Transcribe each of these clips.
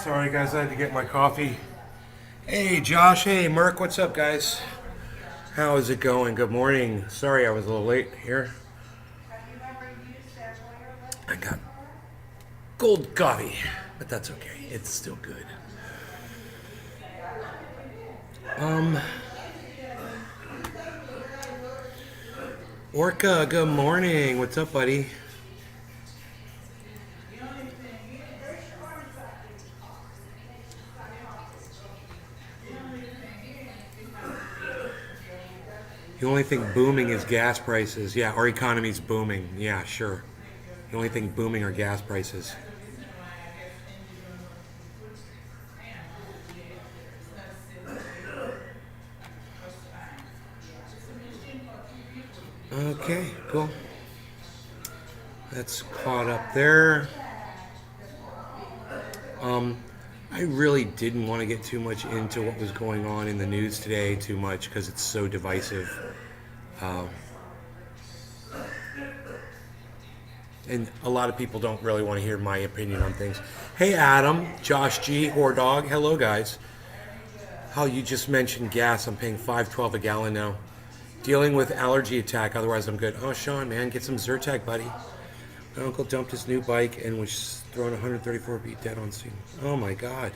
Sorry, guys, I had to get my coffee. Hey, Josh. Hey, Merc. What's up, guys? How is it going? Good morning. Sorry, I was a little late here. I got cold coffee, but that's okay. It's still good. Um, Orca. Good morning. What's up, buddy? The only thing booming is gas prices. Yeah, our economy's booming. Yeah, sure. The only thing booming are gas prices. Okay, cool. That's caught up there. Um, I really didn't want to get too much into what was going on in the news today too much because it's so divisive. Um, and a lot of people don't really want to hear my opinion on things. Hey, Adam, Josh G, Dog. Hello, guys. How you just mentioned gas. I'm paying $5.12 a gallon now. Dealing with allergy attack. Otherwise, I'm good. Oh, Sean, man, get some Zyrtec, buddy. My uncle dumped his new bike and was thrown 134 feet dead on scene. Oh my God.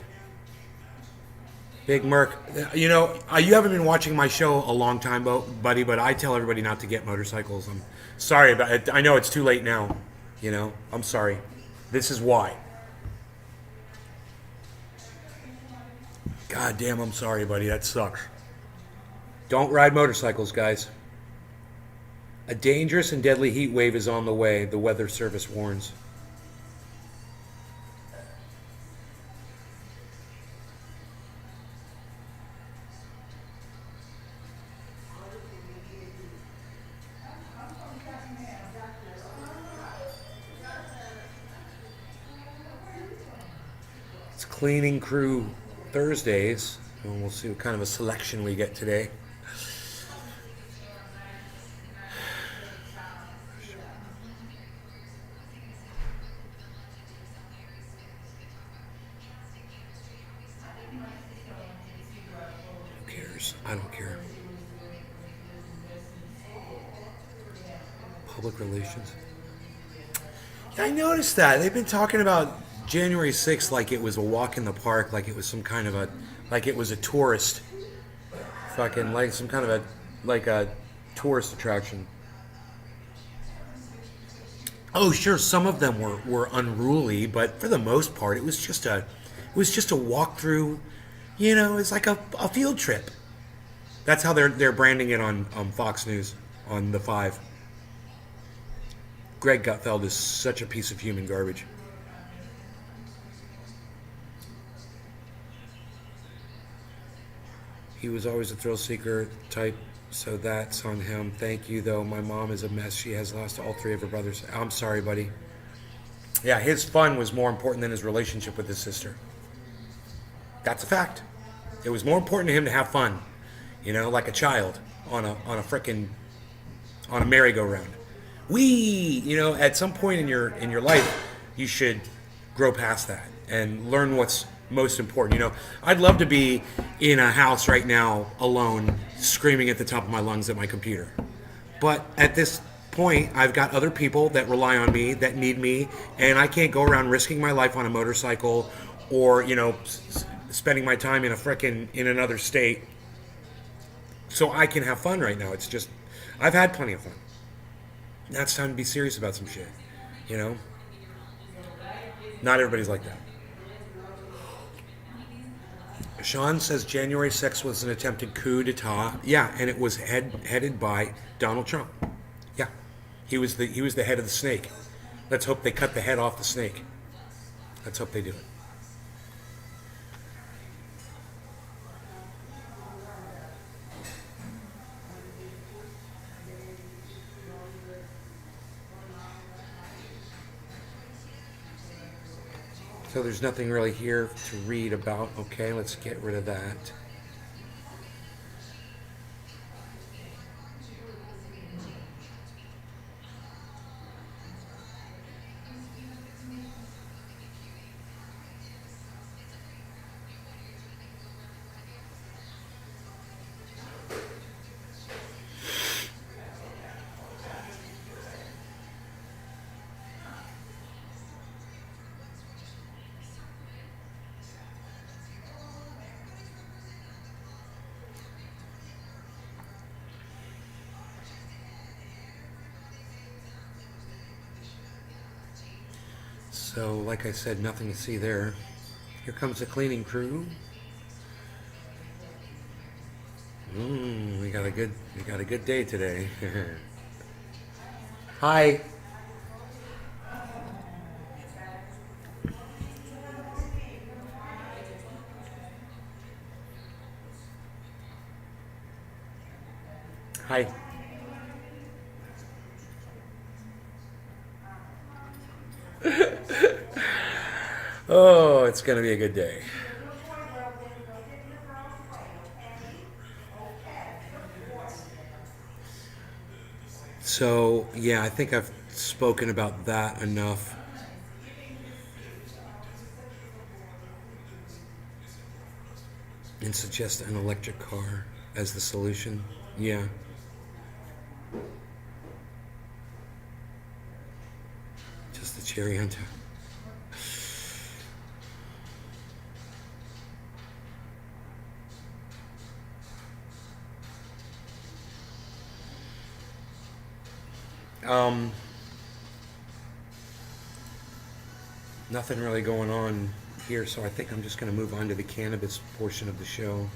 Big Merc. You know, you haven't been watching my show a long time, buddy, but I tell everybody not to get motorcycles. I'm sorry about it. I know it's too late now. You know, I'm sorry. This is why. God damn, I'm sorry, buddy. That sucks. Don't ride motorcycles, guys. A dangerous and deadly heat wave is on the way, the Weather Service warns. It's cleaning crew Thursdays, and we'll see what kind of a selection we get today. Who cares? I don't care. Public relations. Yeah, I noticed that. They've been talking about January 6th like it was a walk in the park, like it was some kind of a, like it was a tourist, fucking, like some kind of a, like a tourist attraction. Oh, sure, some of them were unruly, but for the most part, it was just a walk through. You know, it's like a field trip. That's how they're branding it on Fox News on the Five. Greg Gutfeld is such a piece of human garbage. He was always a thrill seeker type, so that's on him. Thank you, though. My mom is a mess. She has lost all three of her brothers. I'm sorry, buddy. Yeah, his fun was more important than his relationship with his sister. That's a fact. It was more important to him to have fun, you know, like a child on a frickin' on a merry-go-round. You know, at some point in your life, you should grow past that and learn what's most important. You know, I'd love to be in a house right now alone, screaming at the top of my lungs at my computer. But at this point, I've got other people that rely on me, that need me, and I can't go around risking my life on a motorcycle or, you know, spending my time in another state so I can have fun right now. It's just, I've had plenty of fun. Now it's time to be serious about some shit. You know? Not everybody's like that. Sean says January 6th was an attempted coup d'etat. Yeah, and it was headed by Donald Trump. Yeah. He was the head of the snake. Let's hope they cut the head off the snake. Let's hope they do it. So there's nothing really here to read about. Okay, let's get rid of that. So, like I said, nothing to see there. Here comes the cleaning crew. We got a good day today. Hi. Hi. Oh, it's gonna be a good day. So, yeah, I think I've spoken about that enough. And suggest an electric car as the solution. Yeah. Just the cherry on top. Um, Nothing really going on here, so I think I'm just going to move on to the cannabis portion of the show.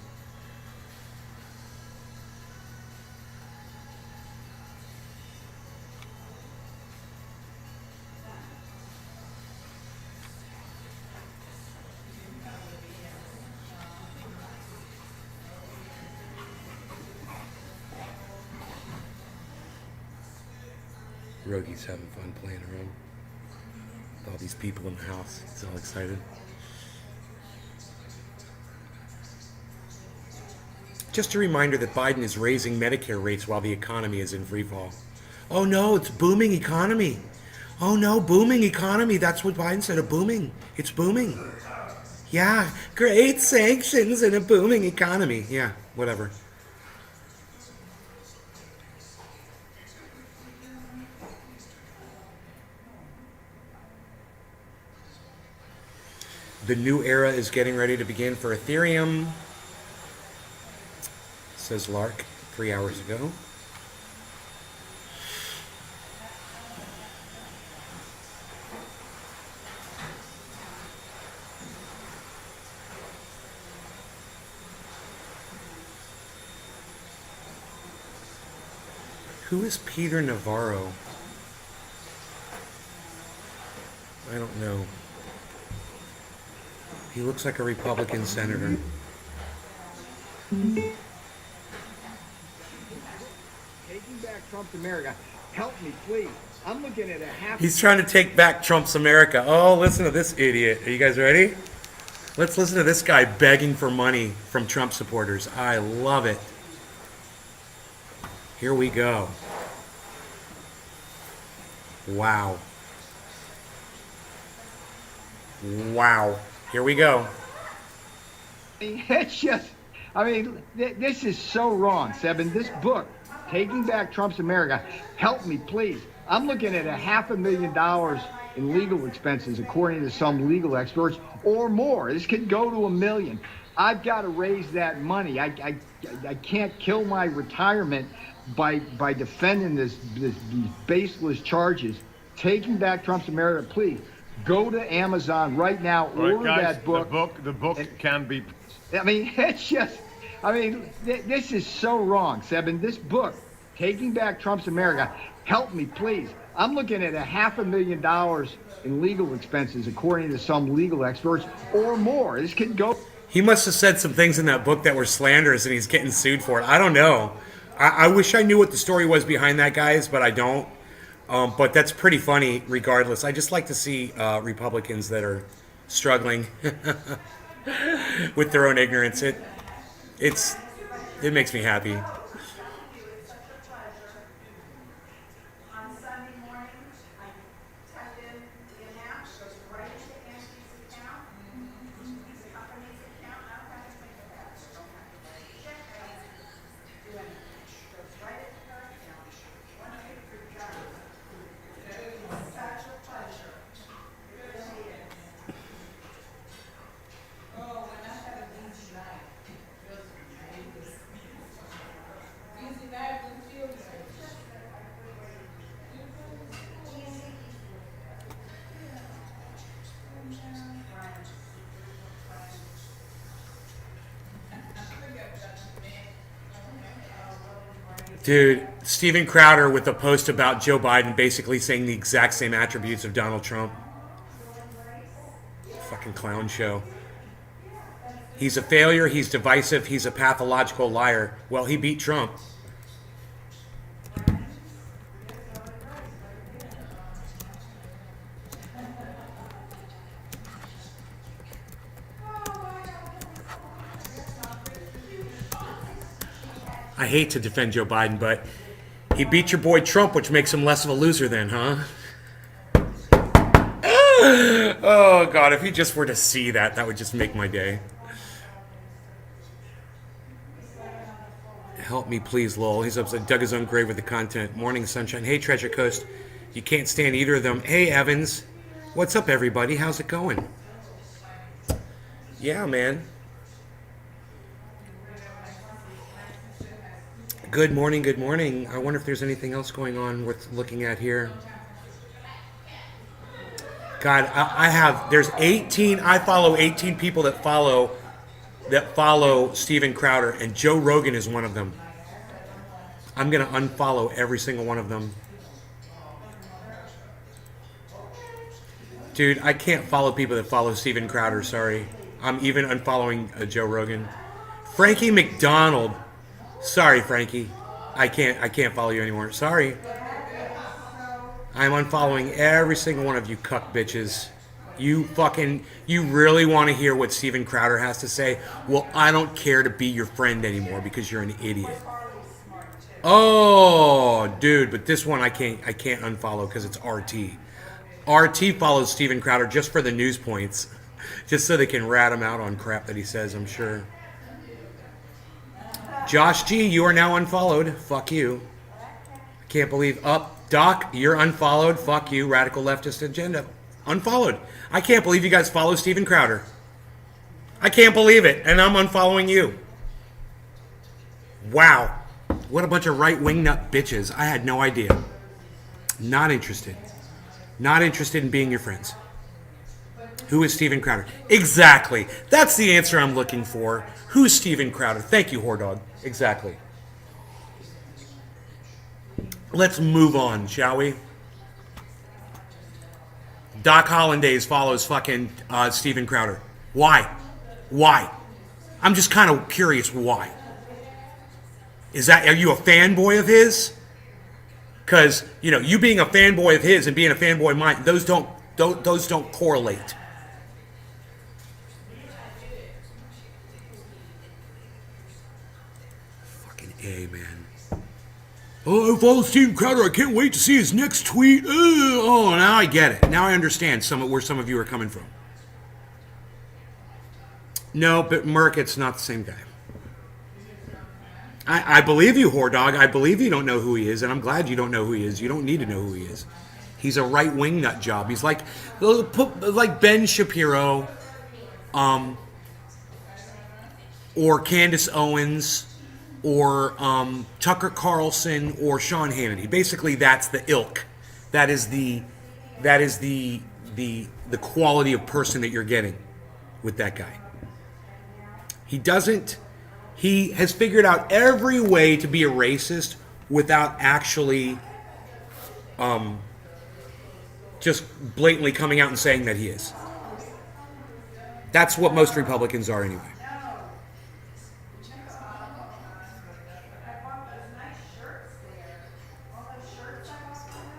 Rogi's having fun playing around with all these people in the house. He's all excited. Just a reminder that Biden is raising Medicare rates while the economy is in free fall. Oh no, it's booming economy. Oh no, booming economy. That's what Biden said, a booming. It's booming. Yeah, great sanctions and a booming economy. Yeah, whatever. The new era is getting ready to begin for Ethereum, says Lark 3 hours ago. Who is Peter Navarro? I don't know. He looks like a Republican senator. Taking back Trump's America. Help me, please. I'm looking at a half. He's trying to take back Trump's America. Oh, listen to this idiot. Are you guys ready? Let's listen to this guy begging for money from Trump supporters. I love it. Here we go. Wow. Wow. Here we go. It's just, this is so wrong, Sebin. This book, Taking Back Trump's America, help me, please. I'm looking at $500,000 in legal expenses, according to some legal experts, or more. This could go to $1 million. I've got to raise that money. I can't kill my retirement by defending these baseless charges. Taking Back Trump's America, please. Go to Amazon right now, order that book. The book can be. It's just, this is so wrong, Sebin. This book, Taking Back Trump's America, help me, please. I'm looking at $500,000 in legal expenses, according to some legal experts, or more. This could go. He must have said some things in that book that were slanderous and he's getting sued for it. I don't know. I wish I knew what the story was behind that, guys, but I don't. But that's pretty funny regardless. I just like to see Republicans that are struggling with their own ignorance. It makes me happy. Dude, Steven Crowder with a post about Joe Biden basically saying the exact same attributes of Donald Trump. Fucking clown show. He's a failure, he's divisive, he's a pathological liar. Well, he beat Trump. I hate to defend Joe Biden, but he beat your boy Trump, which makes him less of a loser then, huh? Oh, God, if he just were to see that, that would just make my day. Help me, please, lol. He's upset. Dug his own grave with the content. Morning, sunshine. Hey, Treasure Coast. You can't stand either of them. Hey, Evans. What's up, everybody? How's it going? Yeah, man. Good morning, good morning. I wonder if there's anything else going on worth looking at here. God, there's 18, I follow 18 people that follow Steven Crowder, and Joe Rogan is one of them. I'm going to unfollow every single one of them. Dude, I can't follow people that follow Steven Crowder, sorry. I'm even unfollowing Joe Rogan. Frankie McDonald. Sorry, Frankie. I can't follow you anymore. Sorry. I'm unfollowing every single one of you cuck bitches. You really want to hear what Steven Crowder has to say? Well, I don't care to be your friend anymore because you're an idiot. Oh, dude, but this one I can't unfollow because it's RT. RT follows Steven Crowder just for the news points. Just so they can rat him out on crap that he says, I'm sure. Josh G, you are now unfollowed. Fuck you. I can't believe. Doc, you're unfollowed. Fuck you. Radical leftist agenda. Unfollowed. I can't believe you guys follow Steven Crowder. I can't believe it. And I'm unfollowing you. Wow. What a bunch of right-wing nut bitches. I had no idea. Not interested. Not interested in being your friends. Who is Steven Crowder? Exactly. That's the answer I'm looking for. Who's Steven Crowder? Thank you, Whore Exactly. Let's move on, shall we? Doc Hollandaise follows fucking Steven Crowder. Why? Why? I'm just kind of curious why. Are you a fanboy of his? Because, you being a fanboy of his and being a fanboy of mine, those don't correlate. Fucking A, man. Oh, I follow Steven Crowder. I can't wait to see his next tweet. Oh, now I get it. Now I understand where some of you are coming from. No, but Merc, it's not the same guy. I believe you, Whore Dog. I believe you don't know who he is, and I'm glad you don't know who he is. You don't need to know who he is. He's a right-wing nut job. He's like Ben Shapiro, or Candace Owens, or Tucker Carlson, or Sean Hannity. Basically, that's the ilk. That is the quality of person that you're getting with that guy. He has figured out every way to be a racist without actually just blatantly coming out and saying that he is. That's what most Republicans are anyway.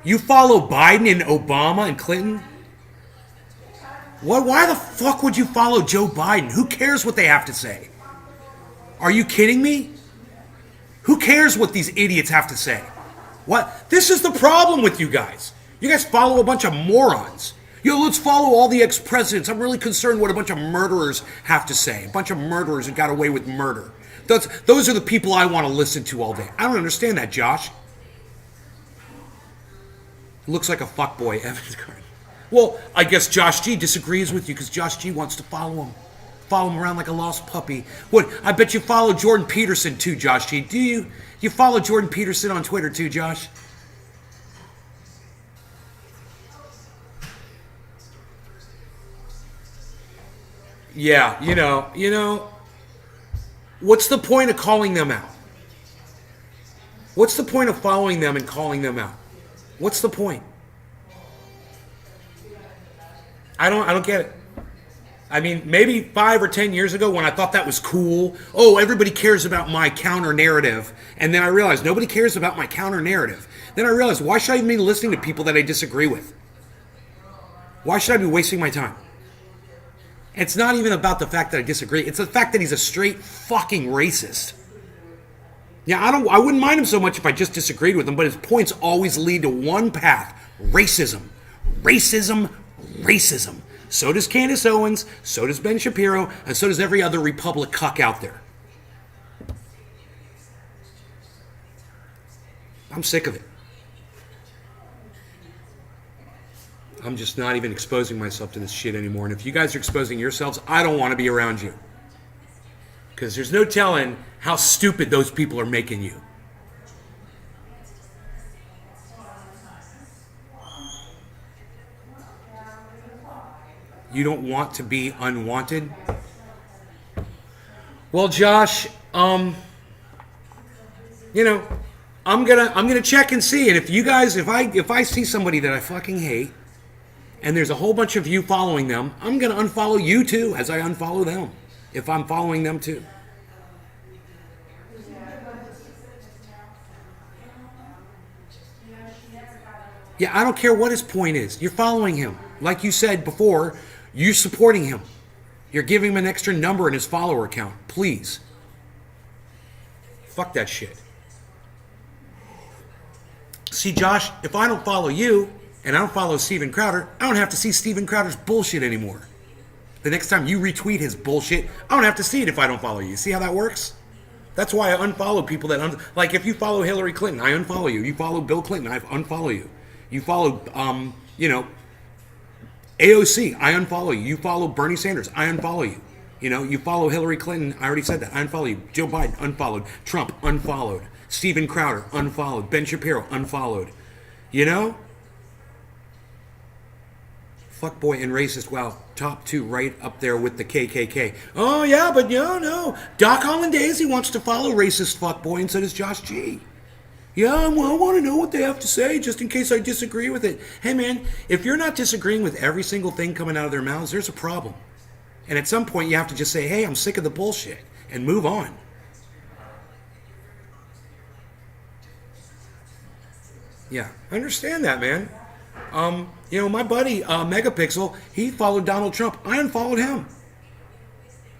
You follow Biden and Obama and Clinton? Why the fuck would you follow Joe Biden? Who cares what they have to say? Are you kidding me? Who cares what these idiots have to say? What? This is the problem with you guys. You guys follow a bunch of morons. Let's follow all the ex-presidents. I'm really concerned what a bunch of murderers have to say. A bunch of murderers who got away with murder. Those are the people I want to listen to all day. I don't understand that, Josh. Looks like a fuckboy, Evans Garden. Well, I guess Josh G disagrees with you because Josh G wants to follow him. Follow him around like a lost puppy. What? I bet you follow Jordan Peterson too, Josh G. Do you? You follow Jordan Peterson on Twitter too, Josh? Yeah, what's the point of calling them out? What's the point of following them and calling them out? What's the point? I don't get it. I mean, maybe 5 or 10 years ago when I thought that was cool, oh, everybody cares about my counter narrative. And then I realized nobody cares about my counter narrative. Then I realized, why should I even be listening to people that I disagree with? Why should I be wasting my time? It's not even about the fact that I disagree. It's the fact that he's a straight fucking racist. Yeah, I wouldn't mind him so much if I just disagreed with him, but his points always lead to one path: racism. Racism, racism. So does Candace Owens, so does Ben Shapiro, and so does every other Republic cuck out there. I'm sick of it. I'm just not even exposing myself to this shit anymore. And if you guys are exposing yourselves, I don't want to be around you. Because there's no telling how stupid those people are making you. You don't want to be unwanted? Well, Josh, I'm gonna check and see. And if you guys, if I see somebody that I fucking hate, and there's a whole bunch of you following them, I'm gonna unfollow you too, as I unfollow them, if I'm following them too. Yeah, I don't care what his point is. You're following him. Like you said before, you're supporting him. You're giving him an extra number in his follower count. Please. Fuck that shit. See, Josh, if I don't follow you, and I don't follow Steven Crowder, I don't have to see Steven Crowder's bullshit anymore. The next time you retweet his bullshit, I don't have to see it if I don't follow you. See how that works? That's why I unfollow people that... like, if you follow Hillary Clinton, I unfollow you. You follow Bill Clinton, I unfollow you. You follow, AOC, I unfollow you. You follow Bernie Sanders, I unfollow you. You follow Hillary Clinton, I already said that, I unfollow you. Joe Biden, unfollowed. Trump, unfollowed. Steven Crowder, unfollowed. Ben Shapiro, unfollowed. Fuckboy and racist, wow, top 2 right up there with the KKK. Oh, yeah, but no. Doc Hollandaise, he wants to follow racist fuckboy, and so does Josh G. Yeah, well, I want to know what they have to say just in case I disagree with it. Hey, man, if you're not disagreeing with every single thing coming out of their mouths, there's a problem. And at some point, you have to just say, hey, I'm sick of the bullshit, and move on. Yeah, I understand that, man. My buddy, Megapixel, he followed Donald Trump. I unfollowed him.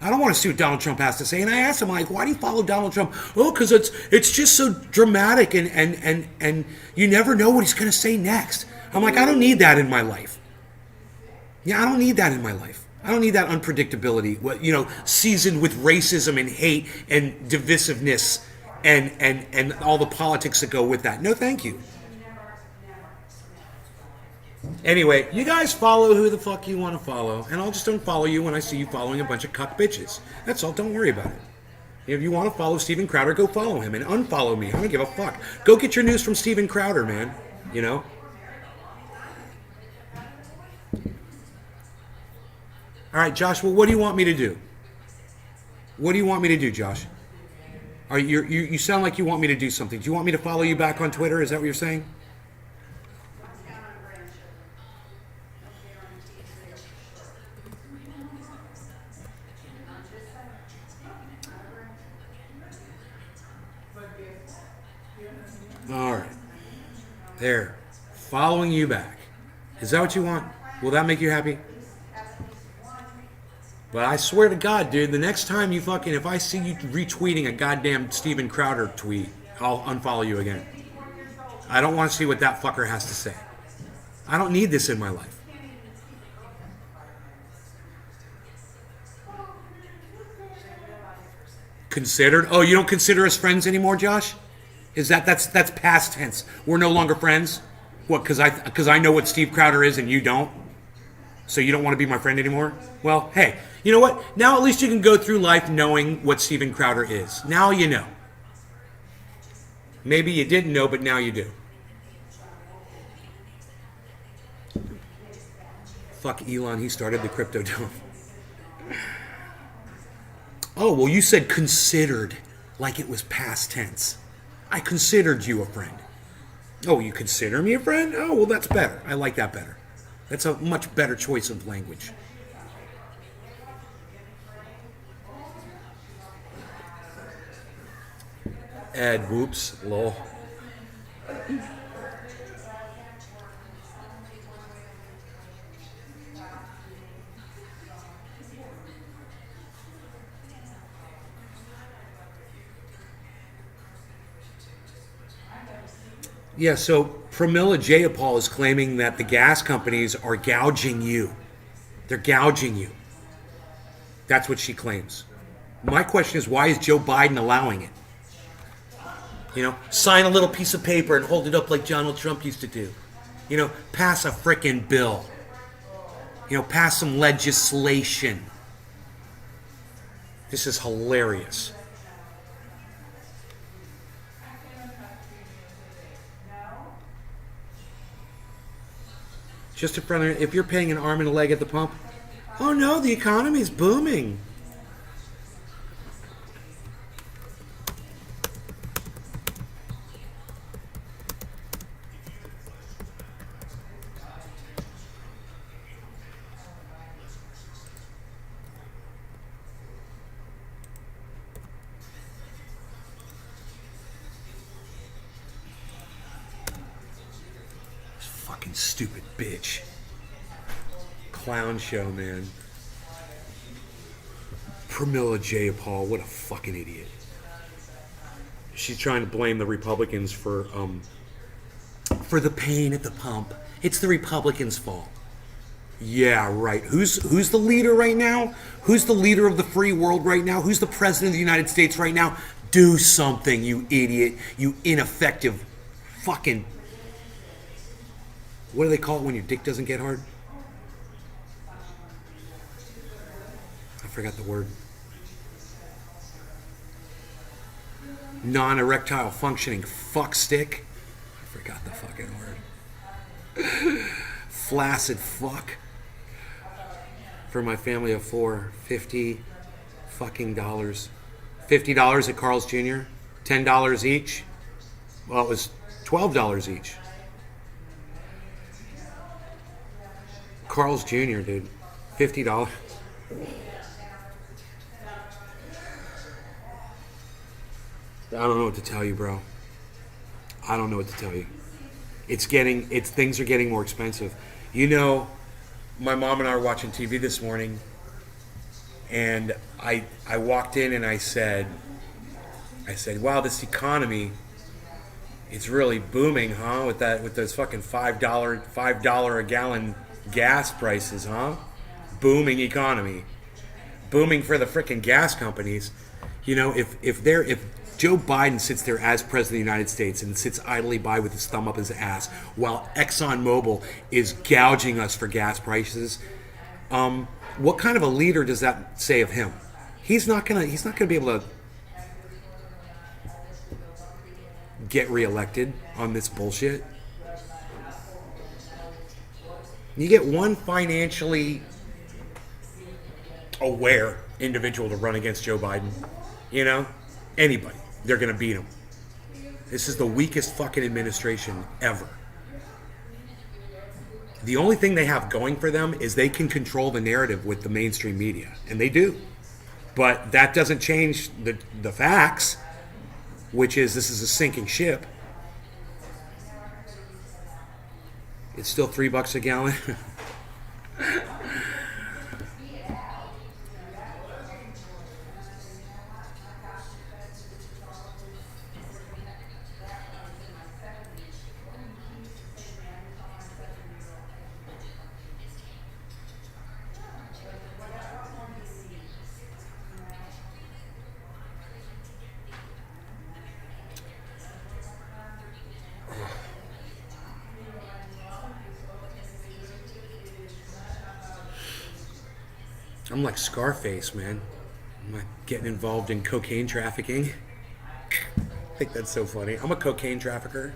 I don't want to see what Donald Trump has to say. And I asked him, like, why do you follow Donald Trump? Oh, because it's just so dramatic and you never know what he's going to say next. I'm like, I don't need that in my life. Yeah, I don't need that in my life. I don't need that unpredictability, seasoned with racism and hate and divisiveness and all the politics that go with that. No, thank you. Anyway, you guys follow who the fuck you want to follow, and I'll just unfollow you when I see you following a bunch of cuck bitches. That's all, don't worry about it. If you want to follow Steven Crowder, go follow him, and unfollow me. I don't give a fuck. Go get your news from Steven Crowder, man. Alright, Josh, well, what do you want me to do? What do you want me to do, Josh? You sound like you want me to do something. Do you want me to follow you back on Twitter? Is that what you're saying? All right. There. Following you back. Is that what you want? Will that make you happy? But I swear to God, dude, the next time if I see you retweeting a goddamn Steven Crowder tweet, I'll unfollow you again. I don't want to see what that fucker has to say. I don't need this in my life. Considered? Oh, you don't consider us friends anymore, Josh? That's past tense. We're no longer friends? What, because I know what Steve Crowder is and you don't? So you don't want to be my friend anymore? Well, hey, you know what? Now at least you can go through life knowing what Steven Crowder is. Now you know. Maybe you didn't know, but now you do. Fuck Elon, he started the crypto dome. Oh, well, you said considered like it was past tense. I considered you a friend. Oh, you consider me a friend? Oh, well, that's better. I like that better. That's a much better choice of language. Ed, whoops, lol. Yeah, so Pramila Jayapal is claiming that the gas companies are gouging you. They're gouging you. That's what she claims. My question is, why is Joe Biden allowing it? You know, sign a little piece of paper and hold it up like Donald Trump used to do. You know, pass a frickin' bill. You know, pass some legislation. This is hilarious. Just in front of, if you're paying an arm and a leg at the pump, oh no, the economy's booming. Fucking stupid bitch. Clown show, man. Pramila Jayapal, what a fucking idiot. She's trying to blame the Republicans for the pain at the pump. It's the Republicans' fault. Yeah, right. Who's the leader right now? Who's the leader of the free world right now? Who's the president of the United States right now? Do something, you idiot. You ineffective fucking... What do they call it when your dick doesn't get hard? I forgot the word. Non-erectile functioning fuck stick. I forgot the fucking word. Flaccid fuck. For my family of four, $50 fucking dollars. $50 at Carl's Jr. $10 each. Well, it was $12 each. Carl's Jr., dude. $50. I don't know what to tell you, bro. I don't know what to tell you. Things are getting more expensive. You know, my mom and I were watching TV this morning, and I walked in and I said, wow, this economy, it's really booming, huh? With those fucking $5 a gallon gas prices, huh? Booming economy. Booming for the frickin' gas companies. You know, if Joe Biden sits there as president of the United States and sits idly by with his thumb up his ass while ExxonMobil is gouging us for gas prices, what kind of a leader does that say of him? He's not gonna be able to get reelected on this bullshit. You get one financially aware individual to run against Joe Biden, you know, anybody, they're going to beat him. This is the weakest fucking administration ever. The only thing they have going for them is they can control the narrative with the mainstream media, and they do. But that doesn't change the facts, which is this is a sinking ship. It's still $3 a gallon. I'm like Scarface, man. I'm like getting involved in cocaine trafficking. I think that's so funny. I'm a cocaine trafficker.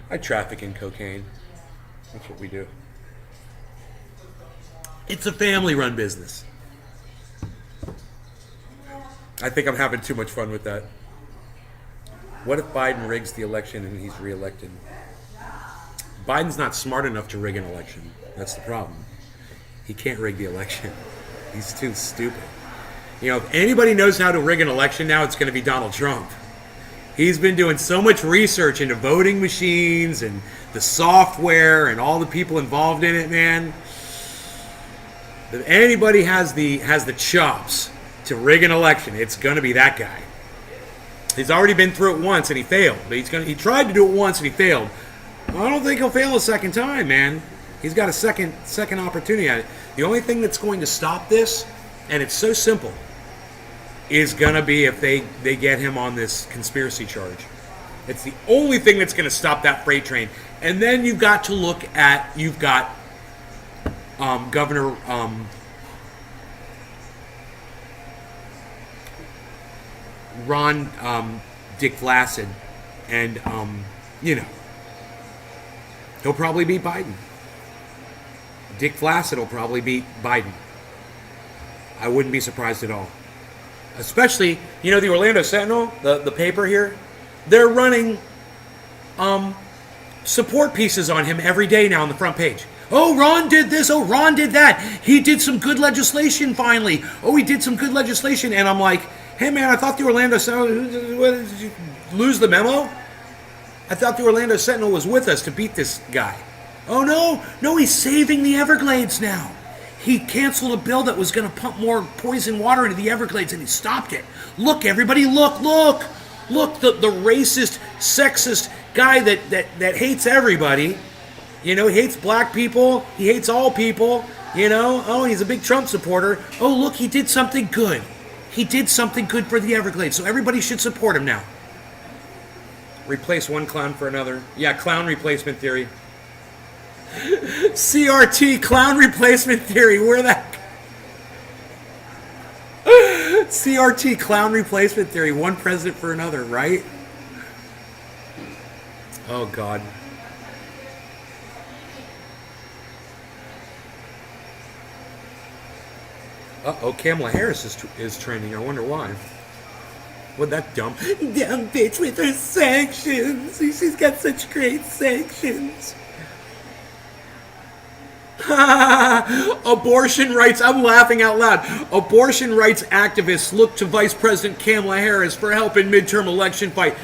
I traffic in cocaine. That's what we do. It's a family-run business. I think I'm having too much fun with that. What if Biden rigs the election and he's reelected? Biden's not smart enough to rig an election. That's the problem. He can't rig the election. He's too stupid. You know, if anybody knows how to rig an election now, it's going to be Donald Trump. He's been doing so much research into voting machines and the software and all the people involved in it, man. If anybody has the chops to rig an election, it's going to be that guy. He's already been through it once and he failed. But he tried to do it once and he failed. I don't think he'll fail a second time, man. He's got a second opportunity at it. The only thing that's going to stop this, and it's so simple, is going to be if they get him on this conspiracy charge. It's the only thing that's going to stop that freight train. And then you've got to look at, you've got Governor Ron Dick Vlacid, and he'll probably beat Biden. Dick Vlacid will probably beat Biden. I wouldn't be surprised at all. Especially, the Orlando Sentinel, the paper here, they're running support pieces on him every day now on the front page. Oh, Ron did this. Oh, Ron did that. He did some good legislation finally. Oh, he did some good legislation. And I'm like, hey, man, I thought the Orlando Sentinel, did you lose the memo? I thought the Orlando Sentinel was with us to beat this guy. Oh, no, he's saving the Everglades now. He canceled a bill that was going to pump more poison water into the Everglades, and he stopped it. Look, everybody, look. Look, the racist, sexist guy that hates everybody. He hates black people. He hates all people. Oh, he's a big Trump supporter. Oh, look, he did something good. He did something good for the Everglades, so everybody should support him now. Replace one clown for another. Yeah, clown replacement theory. CRT, clown replacement theory. Where that? CRT, clown replacement theory. One president for another, right? Oh, God. Uh-oh, Kamala Harris is trending. I wonder why. What, that dumb bitch with her sanctions. She's got such great sanctions. Abortion rights, I'm laughing out loud. Abortion rights activists look to Vice President Kamala Harris for help in midterm election fight.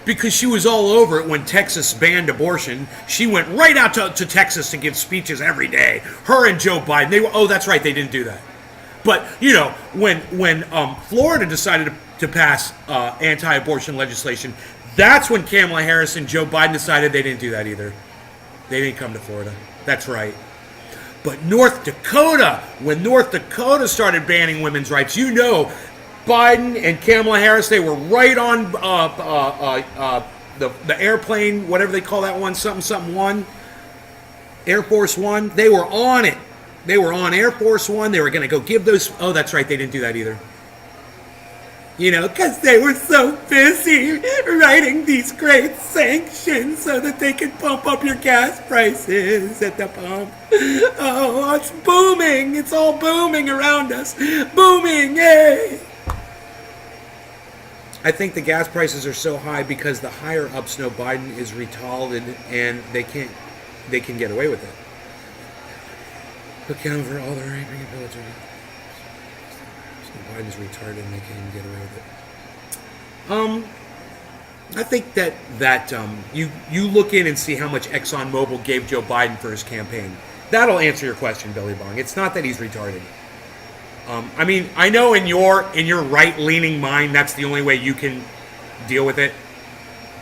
Because she was all over it when Texas banned abortion. She went right out to Texas to give speeches every day. Her and Joe Biden, that's right, they didn't do that. But, when Florida decided to pass anti-abortion legislation, that's when Kamala Harris and Joe Biden decided they didn't do that either. They didn't come to Florida. That's right. But North Dakota, when North Dakota started banning women's rights, Biden and Kamala Harris, they were right on the airplane, whatever they call that one, something one, Air Force One. They were on it. They were on Air Force One. They were going to go give those. Oh, that's right. They didn't do that either. Because they were so busy writing these great sanctions so that they could pump up your gas prices at the pump. Oh, it's booming. It's all booming around us. Booming, yay! I think the gas prices are so high because the higher ups know Biden is retarded and they can get away with it. Account for all the raping and pillaging. Biden's retarded and they can't get away with it. I think that you look in and see how much ExxonMobil gave Joe Biden for his campaign. That'll answer your question, Billy Bong. It's not that he's retarded. I know in your right-leaning mind that's the only way you can deal with it.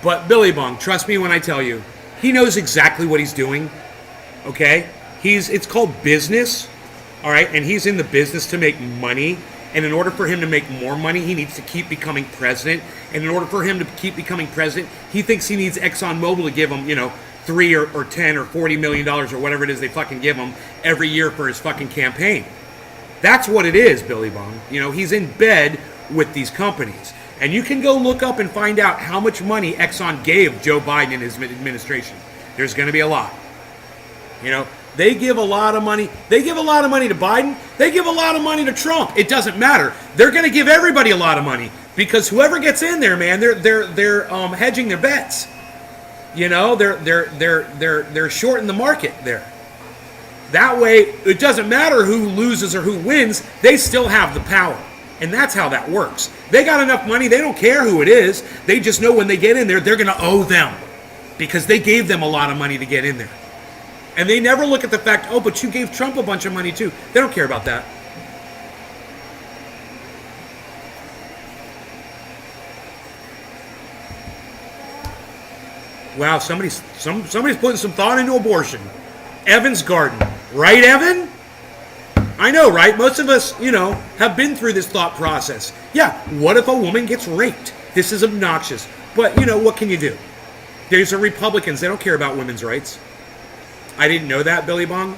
But Billy Bong, trust me when I tell you, he knows exactly what he's doing. Okay? It's called business. All right? And he's in the business to make money. And in order for him to make more money, he needs to keep becoming president. And in order for him to keep becoming president, he thinks he needs ExxonMobil to give him, $3 or 10 or $40 million or whatever it is they fucking give him every year for his fucking campaign. That's what it is, Billy Bong. He's in bed with these companies. And you can go look up and find out how much money Exxon gave Joe Biden and his administration. There's going to be a lot. They give a lot of money. They give a lot of money to Biden. They give a lot of money to Trump. It doesn't matter. They're going to give everybody a lot of money because whoever gets in there, man, they're hedging their bets. You know, they're shorting the market there. That way, it doesn't matter who loses or who wins. They still have the power. And that's how that works. They got enough money. They don't care who it is. They just know when they get in there, they're going to owe them because they gave them a lot of money to get in there. And they never look at the fact, oh, but you gave Trump a bunch of money too. They don't care about that. Wow, somebody's putting some thought into abortion. Evan's Garden. Right, Evan? I know, right? Most of us, have been through this thought process. Yeah, what if a woman gets raped? This is obnoxious. But, what can you do? These are Republicans. They don't care about women's rights. I didn't know that, Billy Bong.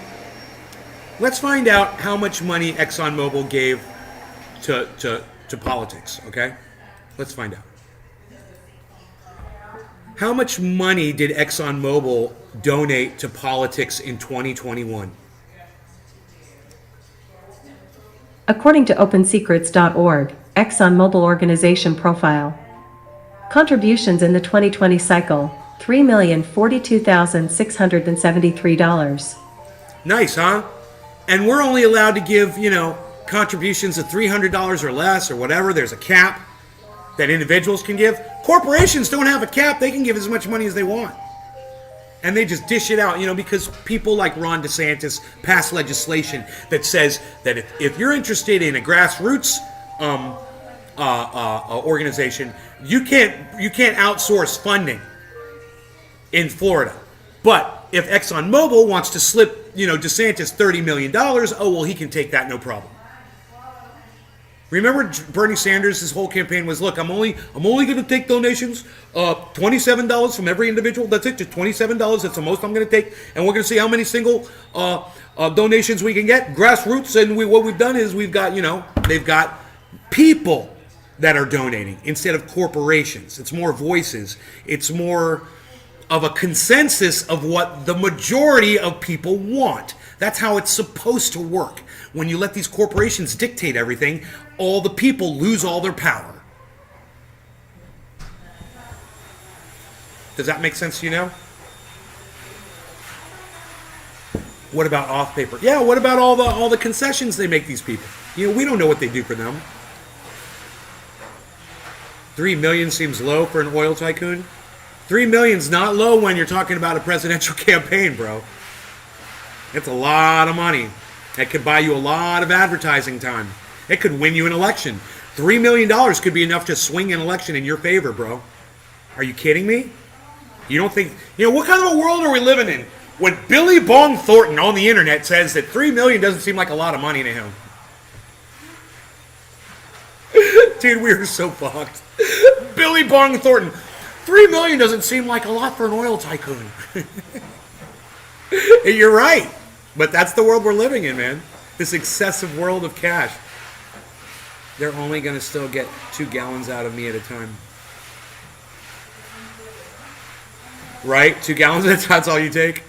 Let's find out how much money ExxonMobil gave to politics, okay? Let's find out. How much money did ExxonMobil donate to politics in 2021? According to OpenSecrets.org, ExxonMobil organization profile. Contributions in the 2020 cycle, $3,042,673. Nice, huh? And we're only allowed to give, contributions of $300 or less or whatever. There's a cap that individuals can give. Corporations don't have a cap. They can give as much money as they want. And they just dish it out, because people like Ron DeSantis pass legislation that says that if you're interested in a grassroots organization, you can't outsource funding in Florida. But if ExxonMobil wants to slip, DeSantis $30 million, oh, well, he can take that, no problem. Remember Bernie Sanders, his whole campaign was, look, I'm only going to take donations, $27 from every individual. That's it, just $27. That's the most I'm going to take. And we're going to see how many single donations we can get. Grassroots, and what we've done is we've got, they've got people that are donating instead of corporations. It's more voices. It's more of a consensus of what the majority of people want. That's how it's supposed to work. When you let these corporations dictate everything, all the people lose all their power. Does that make sense to you now? What about off paper? Yeah, what about all the concessions they make these people? We don't know what they do for them. $3 million seems low for an oil tycoon. $3 million's not low when you're talking about a presidential campaign, bro. It's a lot of money. It could buy you a lot of advertising time. It could win you an election. $3 million could be enough to swing an election in your favor, bro. Are you kidding me? You don't think... what kind of a world are we living in when Billy Bong Thornton on the internet says that $3 million doesn't seem like a lot of money to him? Dude, we are so fucked. Billy Bong Thornton. $3 million doesn't seem like a lot for an oil tycoon. You're right. But that's the world we're living in, man. This excessive world of cash. They're only going to still get 2 gallons out of me at a time. Right? 2 gallons, that's all you take?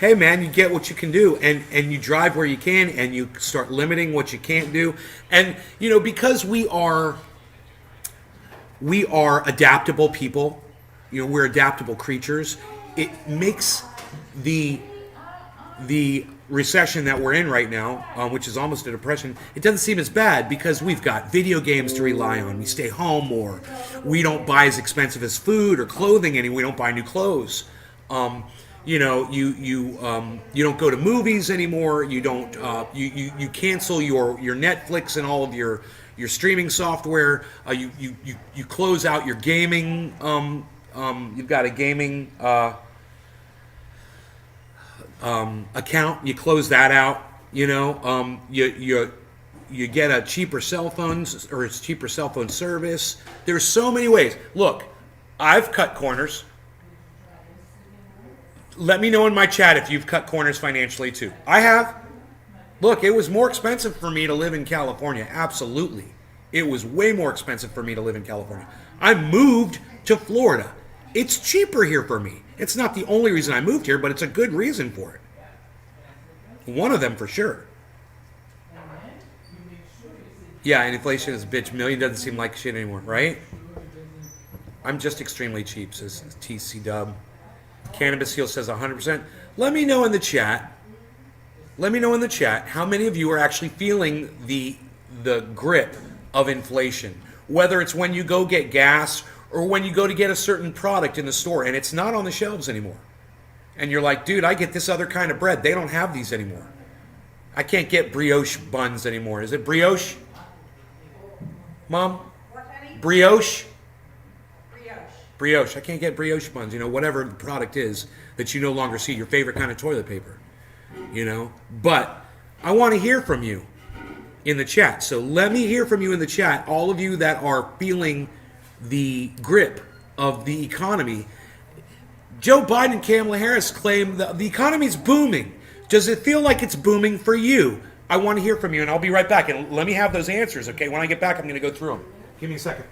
Hey, man, you get what you can do. And you drive where you can, and you start limiting what you can't do. And, because we are adaptable people, we're adaptable creatures, it makes the recession that we're in right now, which is almost a depression, it doesn't seem as bad because we've got video games to rely on. We stay home more. We don't buy as expensive as food or clothing anymore. We don't buy new clothes. You don't go to movies anymore. You don't. You cancel your Netflix and all of your streaming software. You close out your gaming. You've got a gaming account. You close that out. You get a cheaper cell phone or a cheaper cell phone service. There's so many ways. Look, I've cut corners. Let me know in my chat if you've cut corners financially too. I have. Look, it was more expensive for me to live in California. Absolutely. It was way more expensive for me to live in California. I moved to Florida. It's cheaper here for me. It's not the only reason I moved here, but it's a good reason for it. One of them for sure. Yeah, and inflation is a bitch. Million doesn't seem like shit anymore, right? I'm just extremely cheap, says TC Dub. Cannabis Heel says 100%. Let me know in the chat. Let me know in the chat how many of you are actually feeling the grip of inflation. Whether it's when you go get gas or when you go to get a certain product in the store and it's not on the shelves anymore. And you're like, dude, I get this other kind of bread. They don't have these anymore. I can't get brioche buns anymore. Is it brioche? Mom? Brioche? Brioche. I can't get brioche buns, whatever the product is that you no longer see, your favorite kind of toilet paper, But I want to hear from you in the chat. So let me hear from you in the chat, all of you that are feeling the grip of the economy. Joe Biden and Kamala Harris claim that the economy's booming. Does it feel like it's booming for you? I want to hear from you, and I'll be right back. And let me have those answers, okay? When I get back, I'm going to go through them. Give me a second.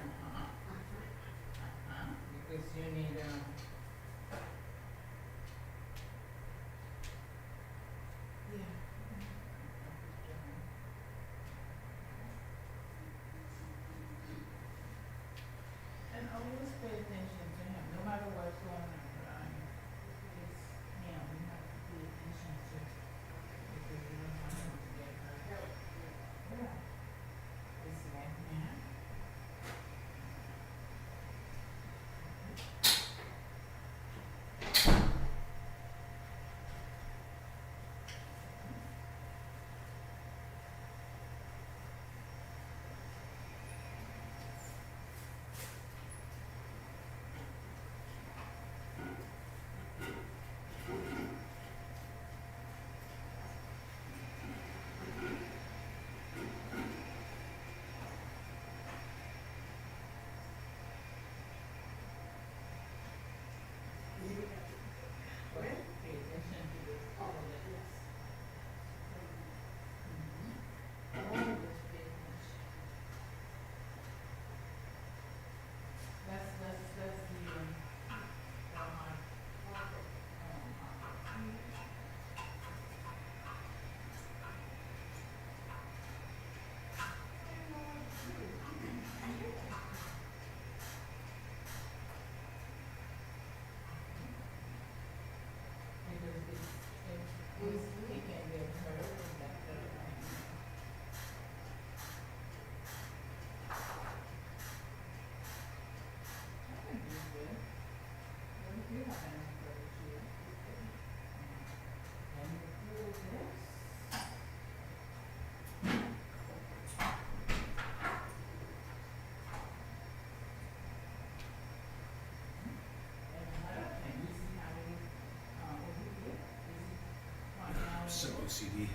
So OCD.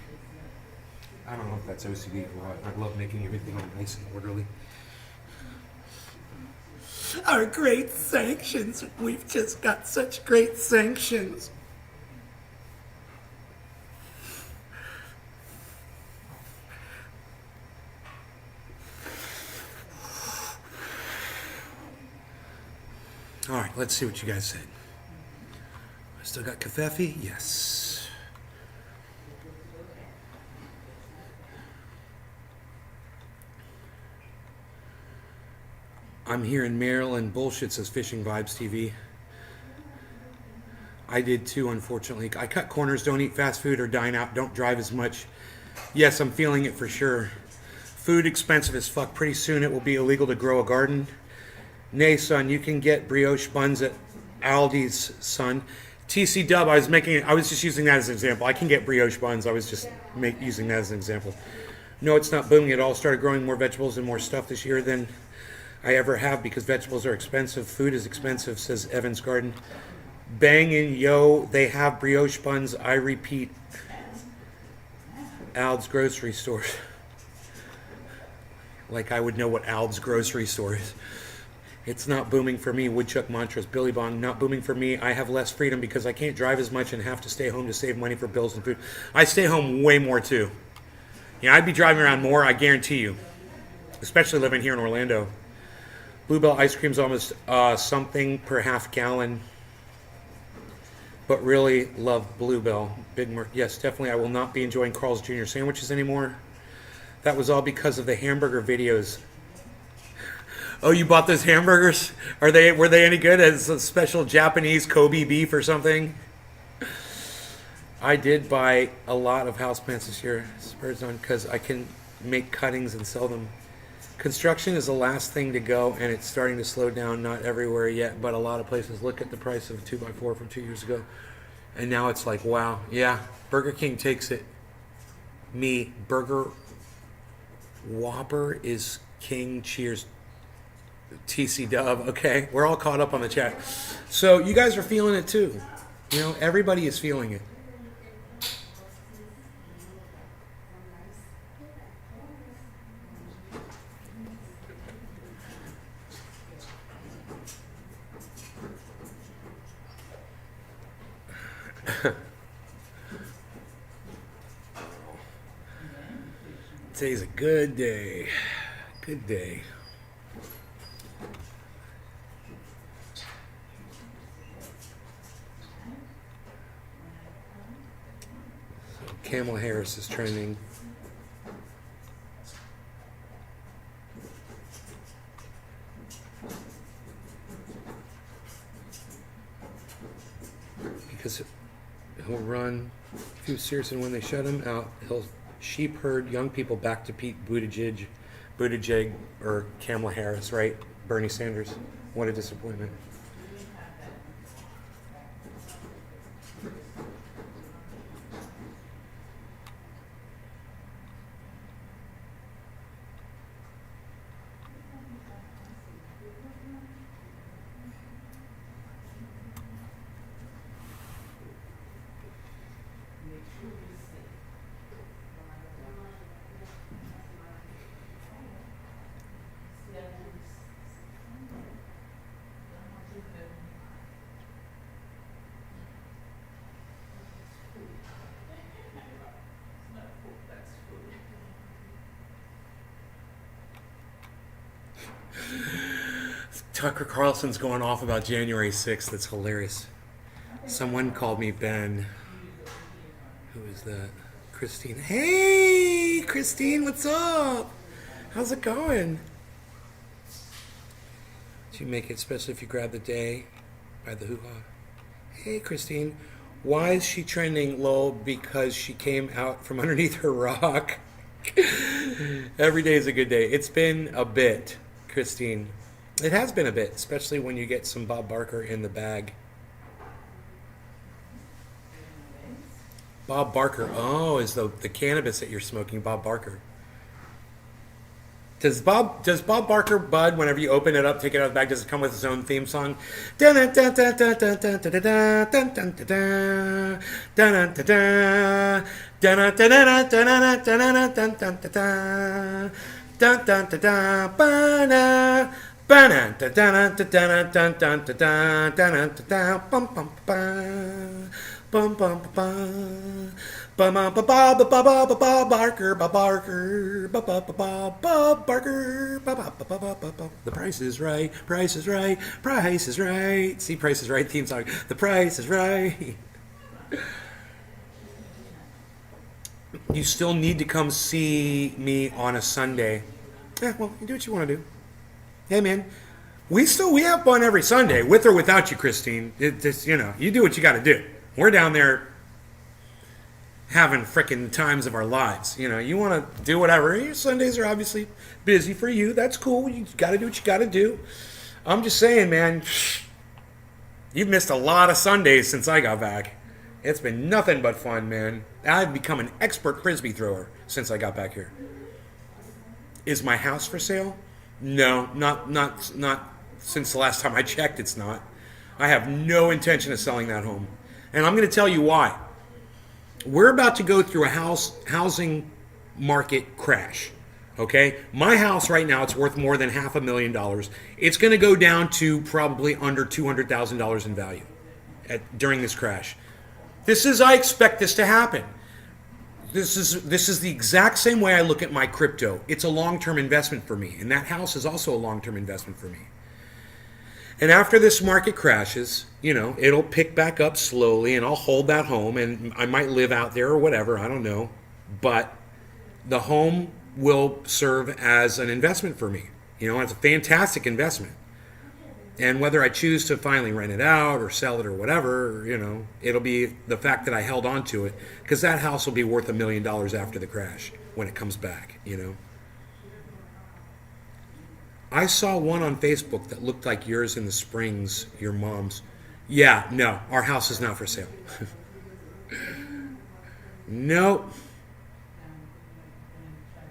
I don't know if that's OCD or what. I love making everything nice and orderly. Our great sanctions. We've just got such great sanctions. All right, let's see what you guys said. I still got Covfefe? Yes. I'm here in Maryland. Bullshit, says Fishing Vibes TV. I did too, unfortunately. I cut corners, don't eat fast food or dine out, don't drive as much. Yes, I'm feeling it for sure. Food expensive as fuck. Pretty soon it will be illegal to grow a garden. Nay, son, you can get brioche buns at Aldi's, son. TC Dub, I was just using that as an example. I can get brioche buns. I was just using that as an example. No, it's not booming at all. Started growing more vegetables and more stuff this year than I ever have because vegetables are expensive. Food is expensive, says Evan's Garden. Bangin' yo, they have brioche buns. I repeat, Al's grocery store. Like I would know what Al's grocery store is. It's not booming for me. Woodchuck Mantras. Billy Bong, not booming for me. I have less freedom because I can't drive as much and have to stay home to save money for bills and food. I stay home way more too. Yeah, I'd be driving around more, I guarantee you. Especially living here in Orlando. Bluebell ice cream's almost something per half gallon. but really love Bluebell. Big Merc. Yes, definitely. I will not be enjoying Carl's Jr. sandwiches anymore. That was all because of the hamburger videos. Oh, you bought those hamburgers? Were they any good as a special Japanese Kobe beef or something? I did buy a lot of houseplants this year, Spurs on, because I can make cuttings and sell them. Construction is the last thing to go, and it's starting to slow down. Not everywhere yet, but a lot of places. Look at the price of a 2x4 from 2 years ago, and now it's like, wow, yeah. Burger King takes it. Me, Burger Whopper is king. Cheers, TC Dub. Okay, we're all caught up on the chat. So you guys are feeling it too. You know, everybody is feeling it. Today's a good day. Good day. So Kamala Harris is trending. Because he'll run. If he was serious, and when they shut him out, he'll sheep herd young people back to Pete Buttigieg, or Kamala Harris, right? Bernie Sanders. What a disappointment. Tucker Carlson's going off about January 6th. That's hilarious. Someone called me Ben. Who is that? Christine. Hey, Christine, what's up? How's it going? Did you make it, especially if you grab the day by the hoo-ha? Hey, Christine. Why is she trending low? Because she came out from underneath her rock. Every day is a good day. It's been a bit, Christine. It has been a bit, especially when you get some Bob Barker in the bag. Bob Barker. Oh, is the cannabis that you're smoking Bob Barker? Does Bob Barker bud whenever you open it up, take it out of the bag? Does it come with its own theme song? Barker. The Price is Right. Price is Right. Price is Right. See, Price is Right theme song. The Price is Right. You still need to come see me on a Sunday. Yeah, well, you do what you want to do. Hey, man, we have fun every Sunday, with or without you, Christine. You do what you got to do. We're down there having frickin' times of our lives. You want to do whatever. Your Sundays are obviously busy for you. That's cool. You got to do what you got to do. I'm just saying, man, you've missed a lot of Sundays since I got back. It's been nothing but fun, man. I've become an expert Frisbee thrower since I got back here. Is my house for sale? No, not since the last time I checked, it's not. I have no intention of selling that home. And I'm going to tell you why. We're about to go through a housing market crash. Okay? My house right now, it's worth more than $500,000. It's going to go down to probably under $200,000 in value during this crash. I expect this to happen. This is the exact same way I look at my crypto. It's a long-term investment for me, and that house is also a long-term investment for me. And after this market crashes, it'll pick back up slowly, and I'll hold that home, and I might live out there or whatever, I don't know. But the home will serve as an investment for me. It's a fantastic investment. And whether I choose to finally rent it out or sell it or whatever, it'll be the fact that I held on to it, because that house will be worth $1 million after the crash when it comes back. I saw one on Facebook that looked like yours in the Springs, your mom's. Yeah, no, our house is not for sale. Nope.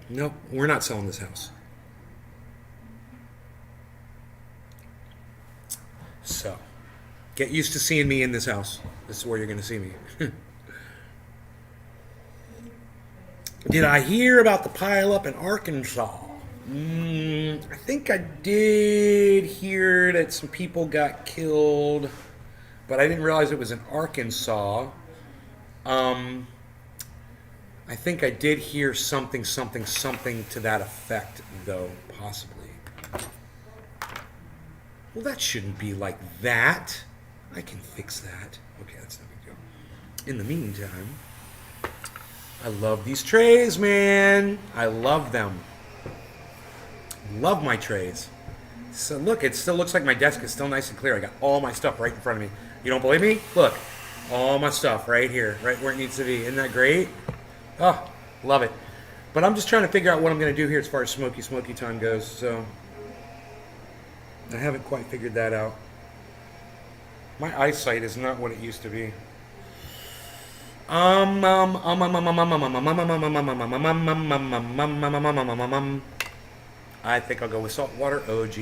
Nope, we're not selling this house. So, get used to seeing me in this house. This is where you're going to see me. Did I hear about the pileup in Arkansas? I think I did hear that some people got killed, but I didn't realize it was in Arkansas. I think I did hear something to that effect, though, possibly. Well, that shouldn't be like that. I can fix that. Okay, that's no big deal. In the meantime, I love these trays, man. I love them. Love my trays. So look, it still looks like my desk is still nice and clear. I got all my stuff right in front of me. You don't believe me? Look, all my stuff right here, right where it needs to be. Isn't that great? Oh, love it. But I'm just trying to figure out what I'm going to do here as far as smoky time goes. So I haven't quite figured that out. My eyesight is not what it used to be. I think I'll go with Saltwater OG.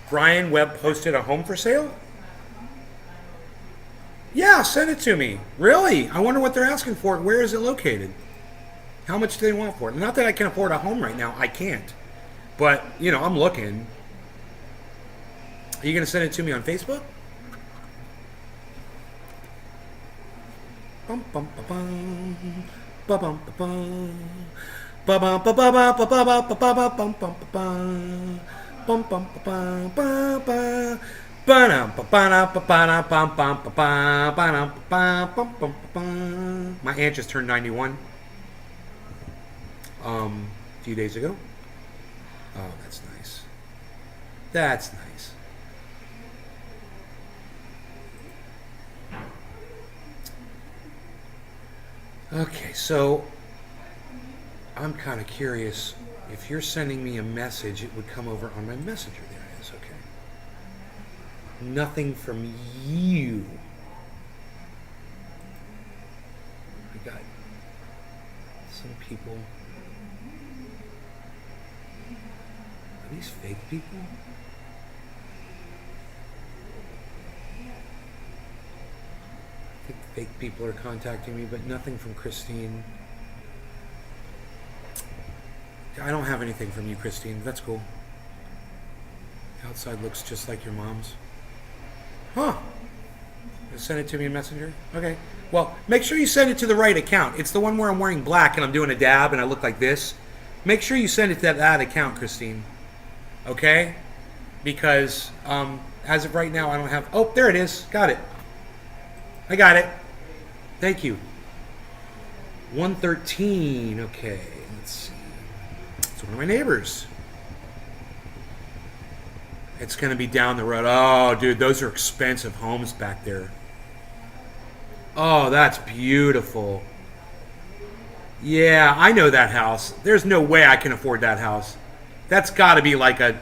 Brian Webb posted a home for sale? Yeah, send it to me. Really? I wonder what they're asking for it. Where is it located? How much do they want for it? Not that I can afford a home right now. I can't. But, I'm looking. Are you going to send it to me on Facebook? Bum bum bum bum bum bum bum bum bum bum bum bum. My aunt just turned 91 a few days ago. Oh, that's nice. That's nice. Okay, so I'm kind of curious. If you're sending me a message, it would come over on my messenger. There it is, okay. Nothing from you. I got some people. Are these fake people? I think fake people are contacting me, but nothing from Christine. I don't have anything from you, Christine. That's cool. Outside looks just like your mom's. Huh. Send it to me in Messenger? Okay. Well, make sure you send it to the right account. It's the one where I'm wearing black and I'm doing a dab and I look like this. Make sure you send it to that account, Christine. Okay? Because as of right now, I don't have... Oh, there it is. Got it. I got it. Thank you. 113. Okay. Let's see. It's one of my neighbors. It's going to be down the road. Oh, dude, those are expensive homes back there. Oh, that's beautiful. Yeah, I know that house. There's no way I can afford that house. That's got to be like a...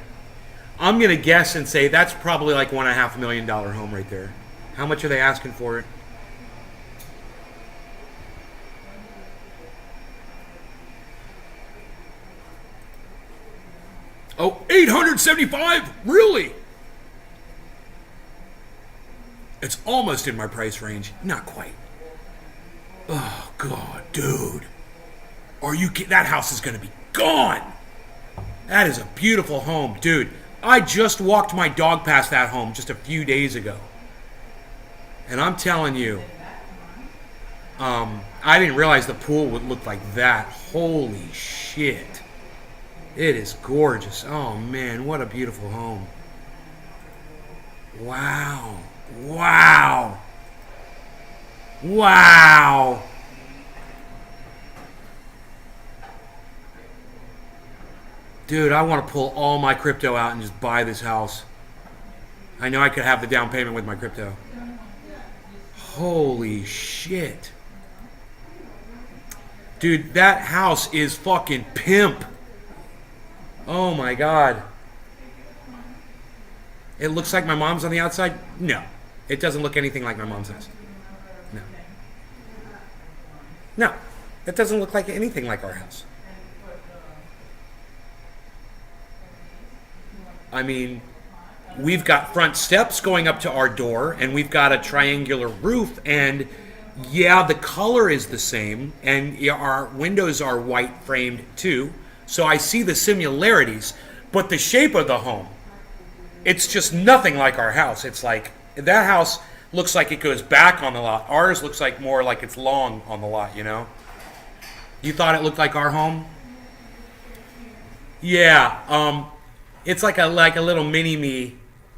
I'm going to guess and say that's probably like $1.5 million home right there. How much are they asking for it? Oh, $875? Really? It's almost in my price range. Not quite. Oh, God, dude. Are you kidding? That house is going to be gone. That is a beautiful home. Dude, I just walked my dog past that home just a few days ago. And I'm telling you, I didn't realize the pool would look like that. Holy shit. It is gorgeous. Oh, man, what a beautiful home. Wow. Wow. Wow. Dude, I want to pull all my crypto out and just buy this house. I know I could have the down payment with my crypto. Holy shit. Dude, that house is fucking pimp. Oh my god. It looks like my mom's on the outside? No. It doesn't look anything like my mom's house. No. No. It doesn't look like anything like our house. I mean, we've got front steps going up to our door, and we've got a triangular roof, and yeah, the color is the same, and yeah, our windows are white framed too, so I see the similarities, but the shape of the home, it's just nothing like our house. It's like, that house looks like it goes back on the lot. Ours looks like more like it's long on the lot, you know? You thought it looked like our home? Yeah, it's like a little mini me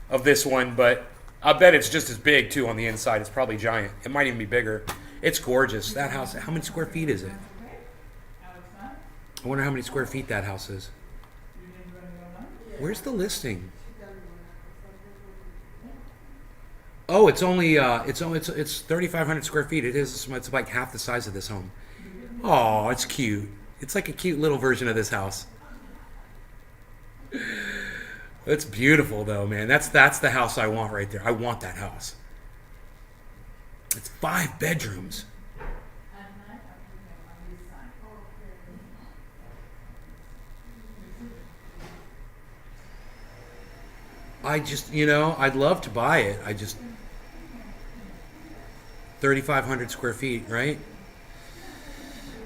of this one, but I bet it's just as big too on the inside. It's probably giant. It might even be bigger. It's gorgeous. That house, how many square feet is it? I wonder how many square feet that house is. Where's the listing? Oh, it's only it's 3,500 square feet. It's like half the size of this home. Oh, it's cute. It's like a cute little version of this house. It's beautiful though, man. That's the house I want right there. I want that house. It's 5 bedrooms. I just, I'd love to buy it. 3,500 square feet, right?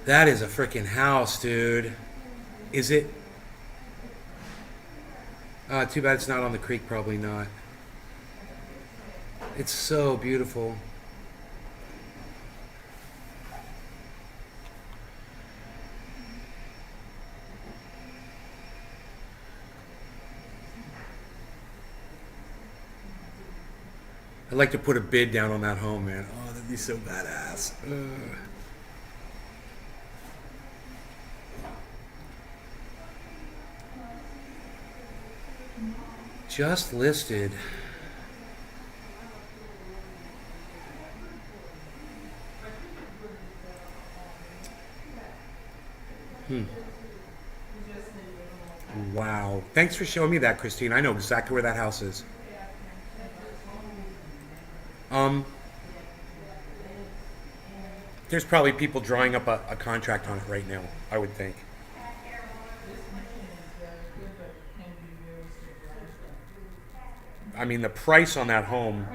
That is a freaking house, dude. Is it? Too bad it's not on the creek. Probably not. It's so beautiful. I'd like to put a bid down on that home, man. Oh, that'd be so badass. Ugh. Just listed. Wow. Thanks for showing me that, Christine. I know exactly where that house is. There's probably people drawing up a contract on it right now, I would think. I mean, the price on that home.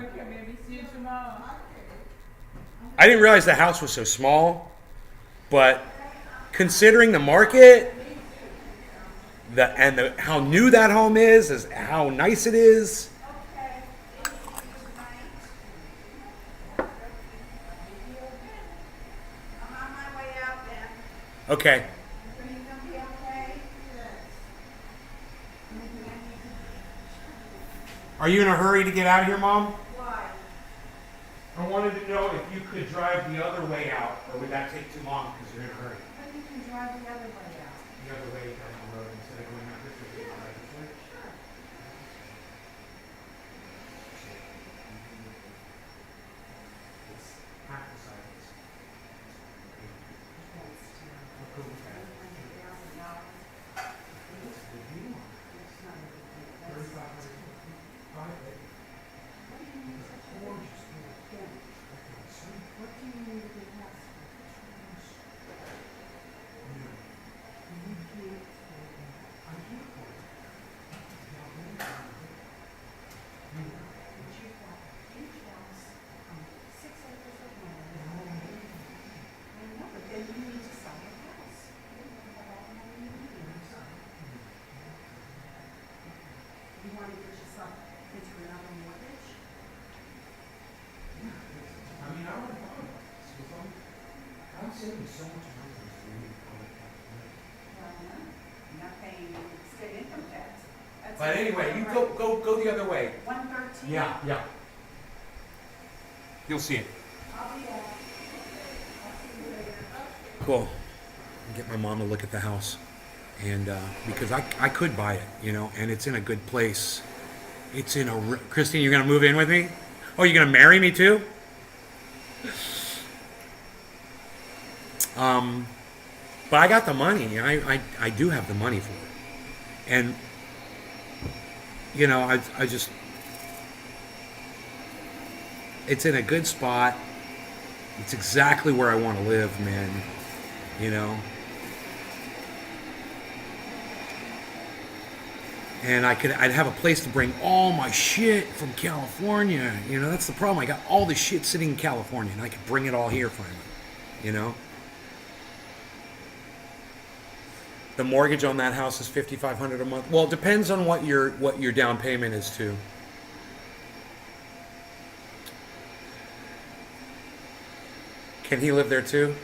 I didn't realize the house was so small, but considering the market, how new that home is how nice it is. Okay. Are you in a hurry to get out of here, Mom? Why? I wanted to know if you could drive the other way out, or would that take too long because you're in a hurry? But you can drive the other way out. The other way down the road instead of going out this way. Right this way? It's half the size of this. How cool is that? What's the deal on it? 3,500. Private. Gorgeous. What do you need to be house? You've got a huge house, 6 acres of land. I know, but then you need to sell the house. You don't have all the money you need. You want to get yourself into another mortgage? I mean, I would buy it. I'm saving so much money on this new public tax. Well, no, you're not paying state income tax. That's But anyway, you go the other way. 113? Yeah. You'll see it. I'll be back. Cool. Get my mom to look at the house, and because I could buy it, you know, and it's in a good place. It's in a Christine. You're gonna move in with me? Oh, you're gonna marry me too? But I got the money. I do have the money for it, and you know I just it's in a good spot. It's exactly where I want to live, man. You know. And I'd have a place to bring all my shit from California. You know, that's the problem. I got all this shit sitting in California, and I could bring it all here finally. You know. The mortgage on that house is $5,500 a month. Well, it depends on what your down payment is too. Can he live there too?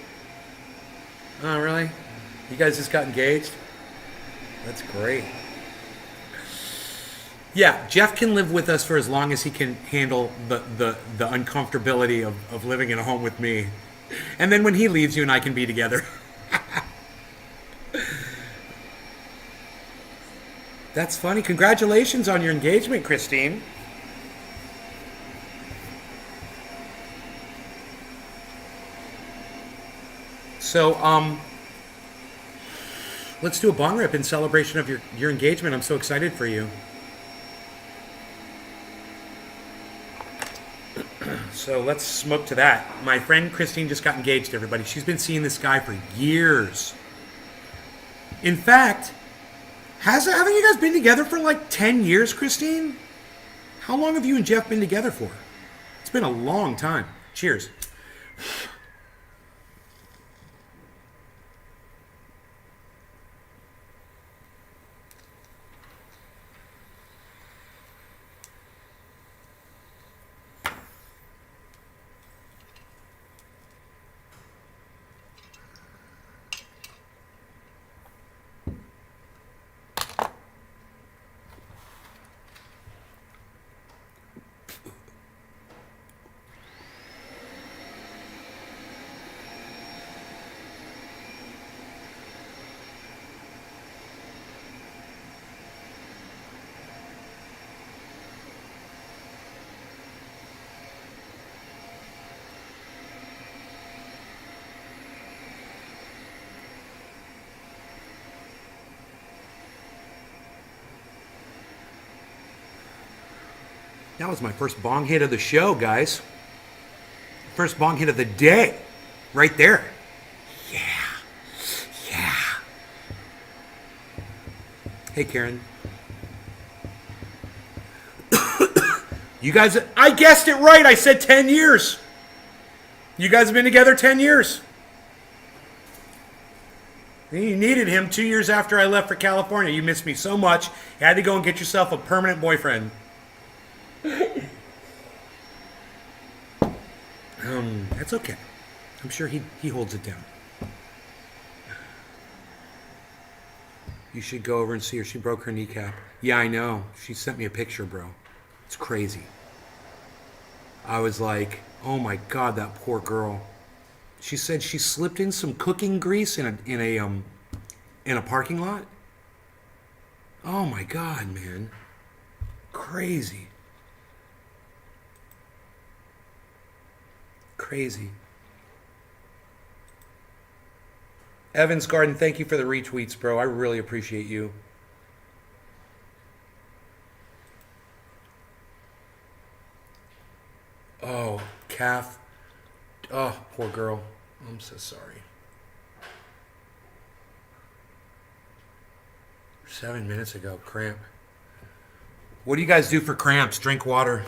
Oh, really? You guys just got engaged? That's great. Yeah, Jeff can live with us for as long as he can handle the uncomfortability of living in a home with me. And then when he leaves, you and I can be together. That's funny. Congratulations on your engagement, Christine. So, let's do a bong rip in celebration of your engagement. I'm so excited for you. So let's smoke to that. My friend Christine just got engaged, everybody. She's been seeing this guy for years. In fact, haven't you guys been together for like 10 years, Christine? How long have you and Jeff been together for? It's been a long time. Cheers. That was my first bong hit of the show, guys. First bong hit of the day. Right there. Yeah. Yeah. Hey, Karen. You guys, I guessed it right. I said 10 years. You guys have been together 10 years. You needed him 2 years after I left for California. You missed me so much. You had to go and get yourself a permanent boyfriend. That's okay. I'm sure he holds it down. You should go over and see her. She broke her kneecap. Yeah, I know. She sent me a picture, bro. It's crazy. I was like, oh my God, that poor girl. She said she slipped in some cooking grease in a parking lot. Oh my God, man. Crazy. Crazy. Evans Garden, thank you for the retweets, bro. I really appreciate you. Oh, calf. Oh, poor girl. I'm so sorry. 7 minutes ago, cramp. What do you guys do for cramps? Drink water.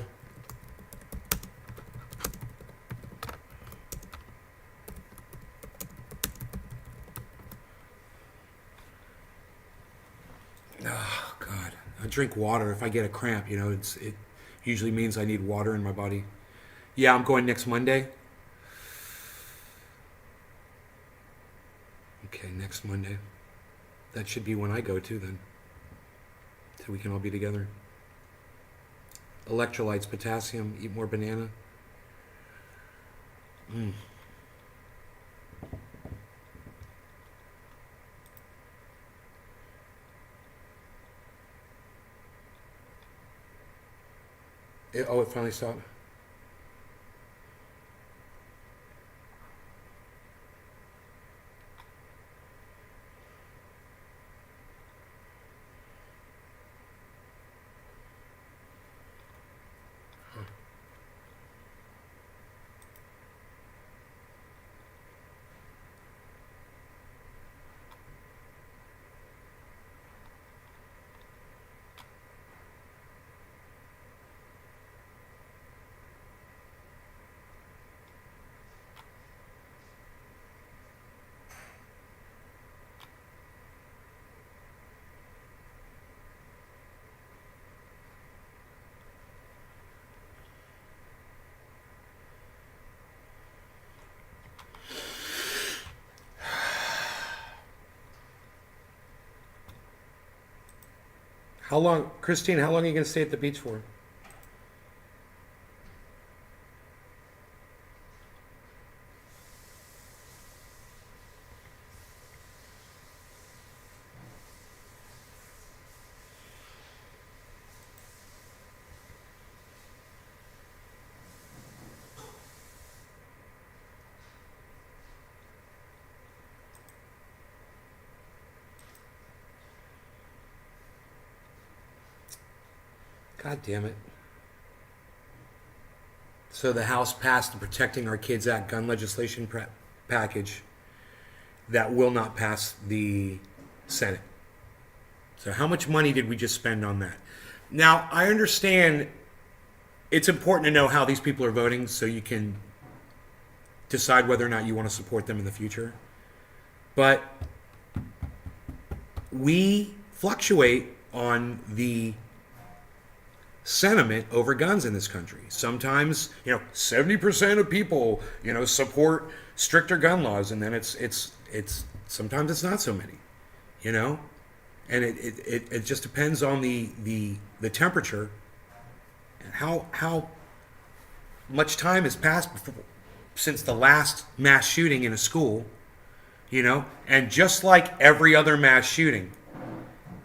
Oh, God. I drink water if I get a cramp. You know, it usually means I need water in my body. Yeah, I'm going next Monday. Okay, next Monday. That should be when I go too then. To we can all be together. Electrolytes, potassium, eat more banana. It finally stopped. How long, Christine, how long are you going to stay at the beach for? God damn it. So the House passed the Protecting Our Kids Act gun legislation package that will not pass the Senate. So how much money did we just spend on that? Now, I understand it's important to know how these people are voting so you can decide whether or not you want to support them in the future. But we fluctuate on the sentiment over guns in this country. Sometimes, 70% of people, support stricter gun laws, and then it's sometimes it's not so many, and it just depends on the temperature and how much time has passed since the last mass shooting in a school, and just like every other mass shooting,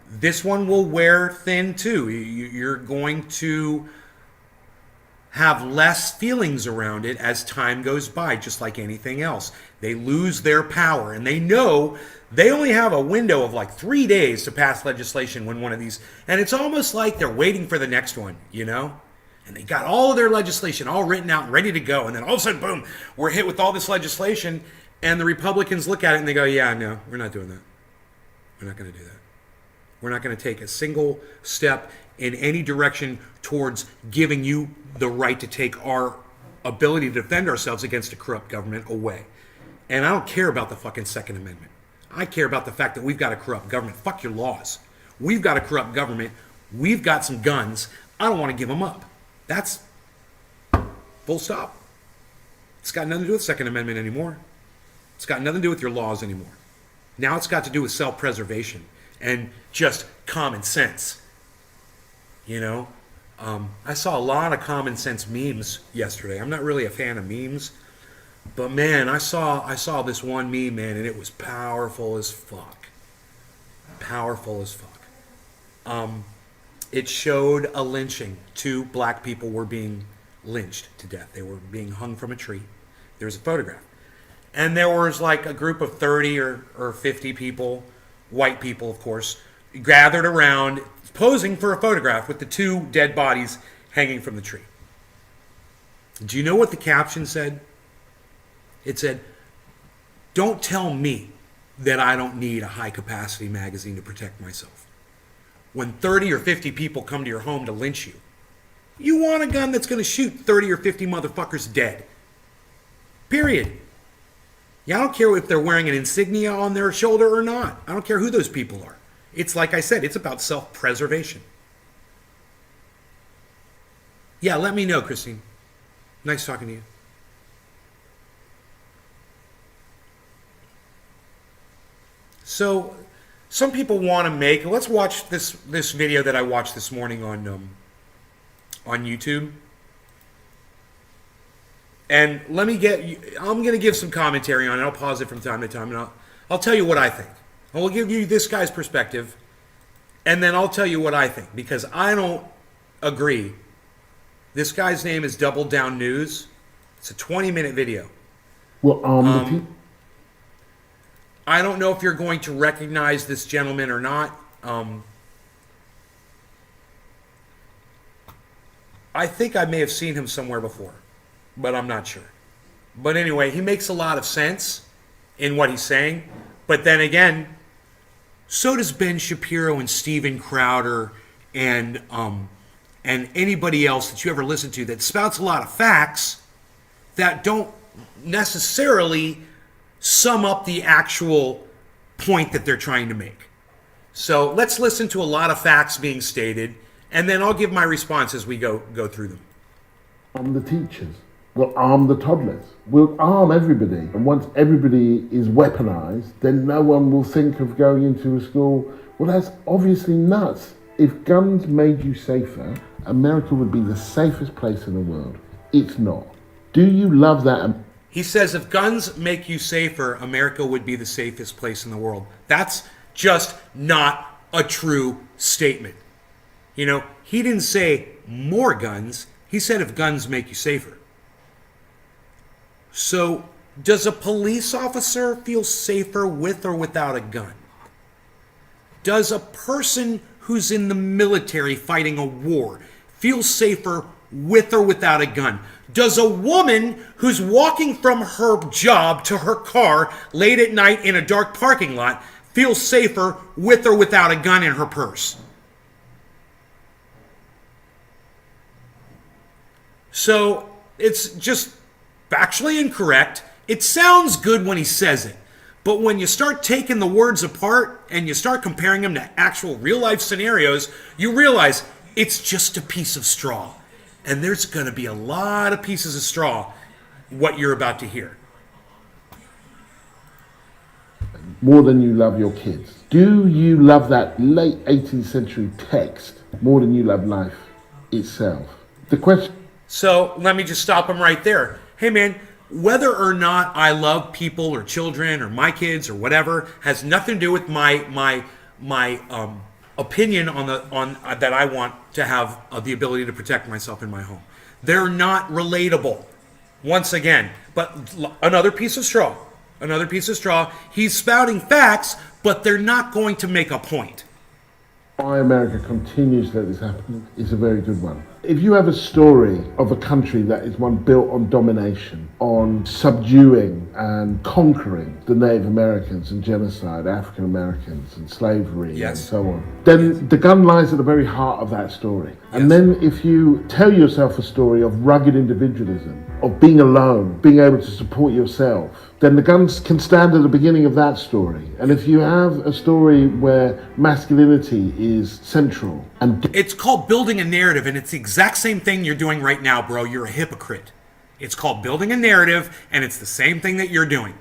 this one will wear thin too. You're going to have less feelings around it as time goes by, just like anything else. They lose their power, and they know they only have a window of like 3 days to pass legislation when one of these, and it's almost like they're waiting for the next one, And they got all of their legislation all written out and ready to go, and then all of a sudden, boom, we're hit with all this legislation, and the Republicans look at it and they go, yeah, no, we're not doing that. We're not going to do that. We're not going to take a single step in any direction towards giving you the right to take our ability to defend ourselves against a corrupt government away. And I don't care about the fucking Second Amendment. I care about the fact that we've got a corrupt government. Fuck your laws. We've got a corrupt government. We've got some guns. I don't want to give them up. That's full stop. It's got nothing to do with Second Amendment anymore. It's got nothing to do with your laws anymore. Now it's got to do with self-preservation and just common sense. I saw a lot of common sense memes yesterday. I'm not really a fan of memes, but man, I saw this one meme, man, and it was powerful as fuck. Powerful as fuck. It showed a lynching. 2 black people were being lynched to death. They were being hung from a tree. There was a photograph. And there was like a group of 30 or 50 people, white people, of course, gathered around posing for a photograph with the 2 dead bodies hanging from the tree. Do you know what the caption said? It said, "Don't tell me that I don't need a high-capacity magazine to protect myself. When 30 or 50 people come to your home to lynch you, you want a gun that's going to shoot 30 or 50 motherfuckers dead. Period. Yeah, I don't care if they're wearing an insignia on their shoulder or not. I don't care who those people are. It's like I said, it's about self-preservation." Yeah, let me know, Christine. Nice talking to you. So, some people want to make. Let's watch this video that I watched this morning on YouTube. And let me I'm going to give some commentary on it. I'll pause it from time to time, and I'll tell you what I think. I will give you this guy's perspective, and then I'll tell you what I think, because I don't agree. This guy's name is Double Down News. It's a 20-minute video. Well, I don't know if you're going to recognize this gentleman or not. I think I may have seen him somewhere before, but I'm not sure. But anyway, he makes a lot of sense in what he's saying. But then again, so does Ben Shapiro and Steven Crowder and anybody else that you ever listen to that spouts a lot of facts that don't necessarily sum up the actual point that they're trying to make. So let's listen to a lot of facts being stated, and then I'll give my response as we go through them. arm the teachers. We'll arm the toddlers. We'll arm everybody. And once everybody is weaponized, then no one will think of going into a school. Well, that's obviously nuts. If guns made you safer, America would be the safest place in the world. It's not. Do you love that? He says if guns make you safer, America would be the safest place in the world. That's just not a true statement. You know, he didn't say more guns. He said if guns make you safer. So, does a police officer feel safer with or without a gun? Does a person who's in the military fighting a war feel safer with or without a gun? Does a woman who's walking from her job to her car late at night in a dark parking lot feel safer with or without a gun in her purse? So it's just factually incorrect. It sounds good when he says it, but when you start taking the words apart and you start comparing them to actual real life scenarios, you realize it's just a piece of straw. And there's going to be a lot of pieces of straw, what you're about to hear. More than you love your kids. Do you love that late 18th century text more than you love life itself? The question... So let me just stop him right there. Hey man, whether or not I love people or children or my kids or whatever has nothing to do with my opinion on that I want to have the ability to protect myself in my home. They're not relatable. Once again, but another piece of straw. Another piece of straw. He's spouting facts, but they're not going to make a point. Why America continues to let this happen is a very good one. If you have a story of a country that is one built on domination, on subduing and conquering the Native Americans and genocide, African Americans and slavery and so on, then the gun lies at the very heart of that story. And then if you tell yourself a story of rugged individualism, of being alone, being able to support yourself, then the guns can stand at the beginning of that story. And if you have a story where masculinity is central and... It's called building a narrative, and it's the exact same thing you're doing right now, bro. You're a hypocrite. It's called building a narrative, and it's the same thing that you're doing.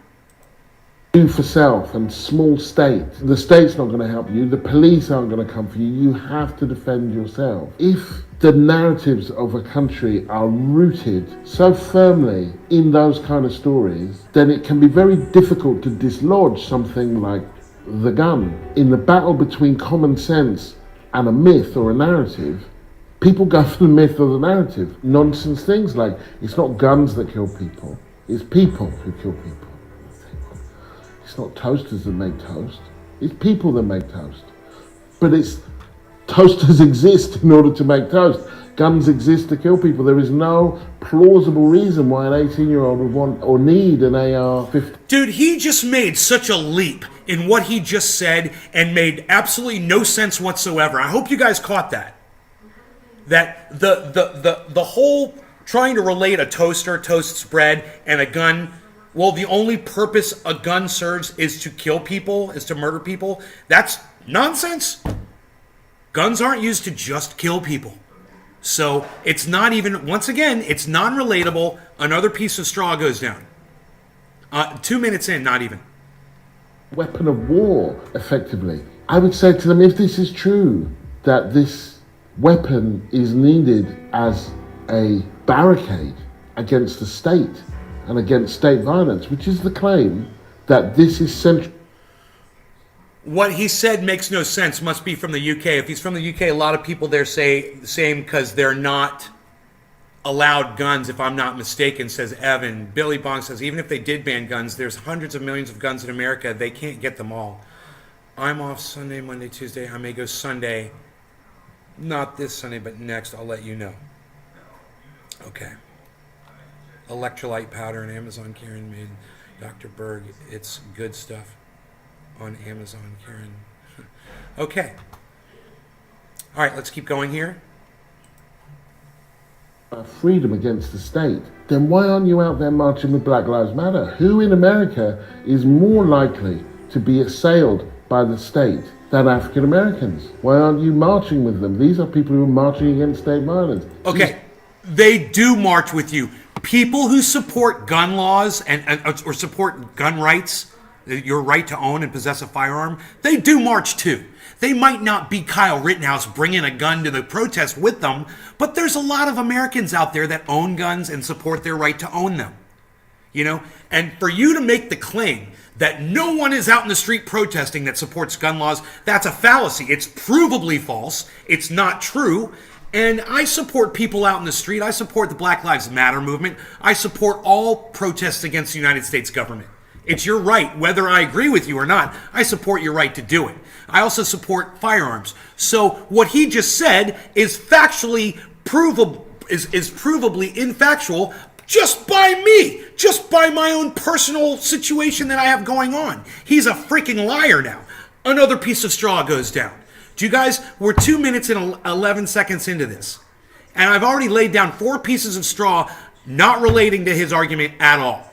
For self and small state. The state's not going to help you. The police aren't going to come for you. You have to defend yourself. If the narratives of a country are rooted so firmly in those kind of stories, then it can be very difficult to dislodge something like the gun. In the battle between common sense and a myth or a narrative, people go for the myth or the narrative. Nonsense things like, it's not guns that kill people, it's people who kill people. It's not toasters that make toast, it's people that make toast. But it's toasters exist in order to make toast. Guns exist to kill people. There is no plausible reason why an 18-year-old would want or need an AR-15. Dude, he just made such a leap in what he just said and made absolutely no sense whatsoever. I hope you guys caught that. That the whole trying to relate a toaster, toast bread, and a gun, well, the only purpose a gun serves is to kill people, is to murder people. That's nonsense. Guns aren't used to just kill people. So it's not even, once again, it's non-relatable. Another piece of straw goes down. 2 minutes in, not even. Weapon of war, effectively. I would say to them, if this is true, that this weapon is needed as a barricade against the state and against state violence, which is the claim that this is central. What he said makes no sense. Must be from the UK. If he's from the UK, a lot of people there say the same because they're not allowed guns, if I'm not mistaken, says Evan. Billy Bong says, even if they did ban guns, there's hundreds of millions of guns in America. They can't get them all. I'm off Sunday, Monday, Tuesday. I may go Sunday. Not this Sunday, but next. I'll let you know. Okay. Electrolyte powder on Amazon. Karen made Dr. Berg. It's good stuff on Amazon, Karen. Okay. All right, let's keep going here. Freedom against the state, then why aren't you out there marching with Black Lives Matter? Who in America is more likely to be assailed by the state than African Americans? Why aren't you marching with them? These are people who are marching against state violence. Okay, they do march with you. People who support gun laws and or support gun rights, your right to own and possess a firearm, they do march too. They might not be Kyle Rittenhouse bringing a gun to the protest with them, but there's a lot of Americans out there that own guns and support their right to own them. You know, and for you to make the claim that no one is out in the street protesting that supports gun laws, that's a fallacy. It's provably false. It's not true. And I support people out in the street. I support the Black Lives Matter movement. I support all protests against the United States government. It's your right, whether I agree with you or not. I support your right to do it. I also support firearms. So what he just said is factually provable, is provably infactual just by me, just by my own personal situation that I have going on. He's a freaking liar now. Another piece of straw goes down. Do you guys, we're 2 minutes and 11 seconds into this. And I've already laid down 4 pieces of straw not relating to his argument at all.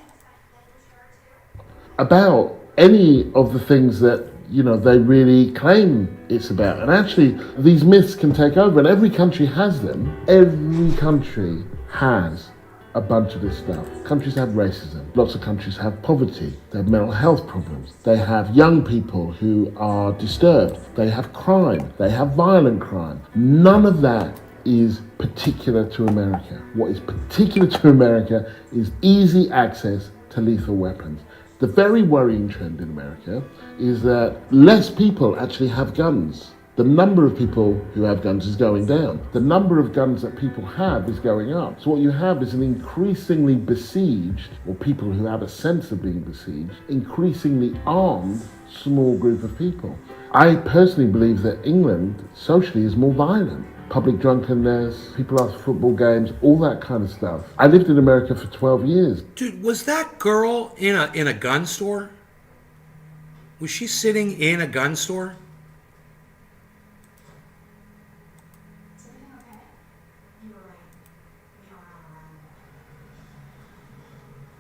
About any of the things that, you know, they really claim it's about. And actually, these myths can take over, and every country has them. Every country has a bunch of this stuff. Countries have racism. Lots of countries have poverty. They have mental health problems. They have young people who are disturbed. They have crime. They have violent crime. None of that is particular to America. What is particular to America is easy access to lethal weapons. The very worrying trend in America is that less people actually have guns. The number of people who have guns is going down. The number of guns that people have is going up. So what you have is an increasingly besieged, or people who have a sense of being besieged, increasingly armed small group of people. I personally believe that England socially is more violent. Public drunkenness, people after football games, all that kind of stuff. I lived in America for 12 years. Dude, was that girl in a gun store? Was she sitting in a gun store?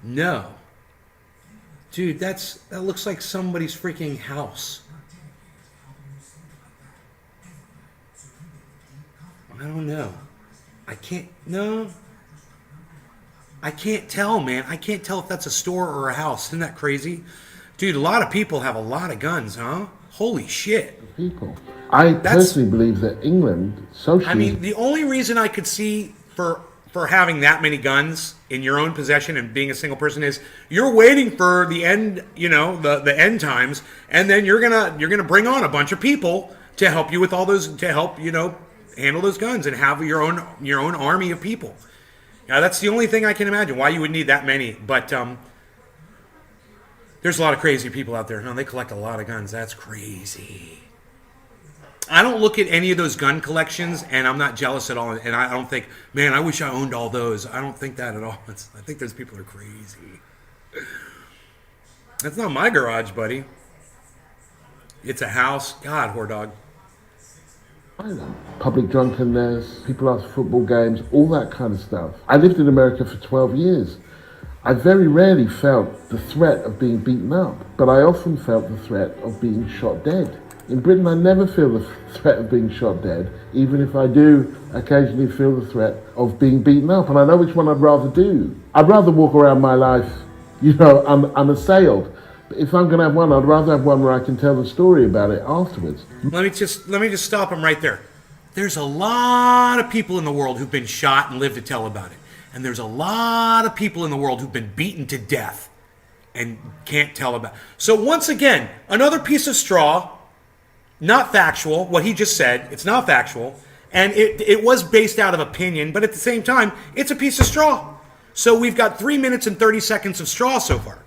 No. Dude, that looks like somebody's freaking house. I don't know. I can't tell, man. I can't tell if that's a store or a house. Isn't that crazy? Dude, a lot of people have a lot of guns, huh? Holy shit. People. I personally believe that England socially... I mean, the only reason I could see for having that many guns in your own possession and being a single person is you're waiting for the end, you know, the end times, and then you're gonna bring on a bunch of people to help you with all those, to help, you know, handle those guns and have your own army of people. Now, that's the only thing I can imagine why you would need that many. But there's a lot of crazy people out there. No, they collect a lot of guns. That's crazy. I don't look at any of those gun collections, and I'm not jealous at all. And I don't think, man, I wish I owned all those. I don't think that at all. I think those people are crazy. That's not my garage, buddy. It's a house. God, whore dog. Public drunkenness, people after football games, all that kind of stuff. I lived in America for 12 years. I very rarely felt the threat of being beaten up, but I often felt the threat of being shot dead. In Britain, I never feel the threat of being shot dead, even if I do occasionally feel the threat of being beaten up, and I know which one I'd rather do. I'd rather walk around my life, you know, unassailed, If I'm going to have one, I'd rather have one where I can tell the story about it afterwards. Let me just stop him right there. There's a lot of people in the world who've been shot and live to tell about it. And there's a lot of people in the world who've been beaten to death and can't tell about it. So once again, another piece of straw, not factual, what he just said, it's not factual, and it was based out of opinion, but at the same time, it's a piece of straw. So we've got 3 minutes and 30 seconds of straw so far.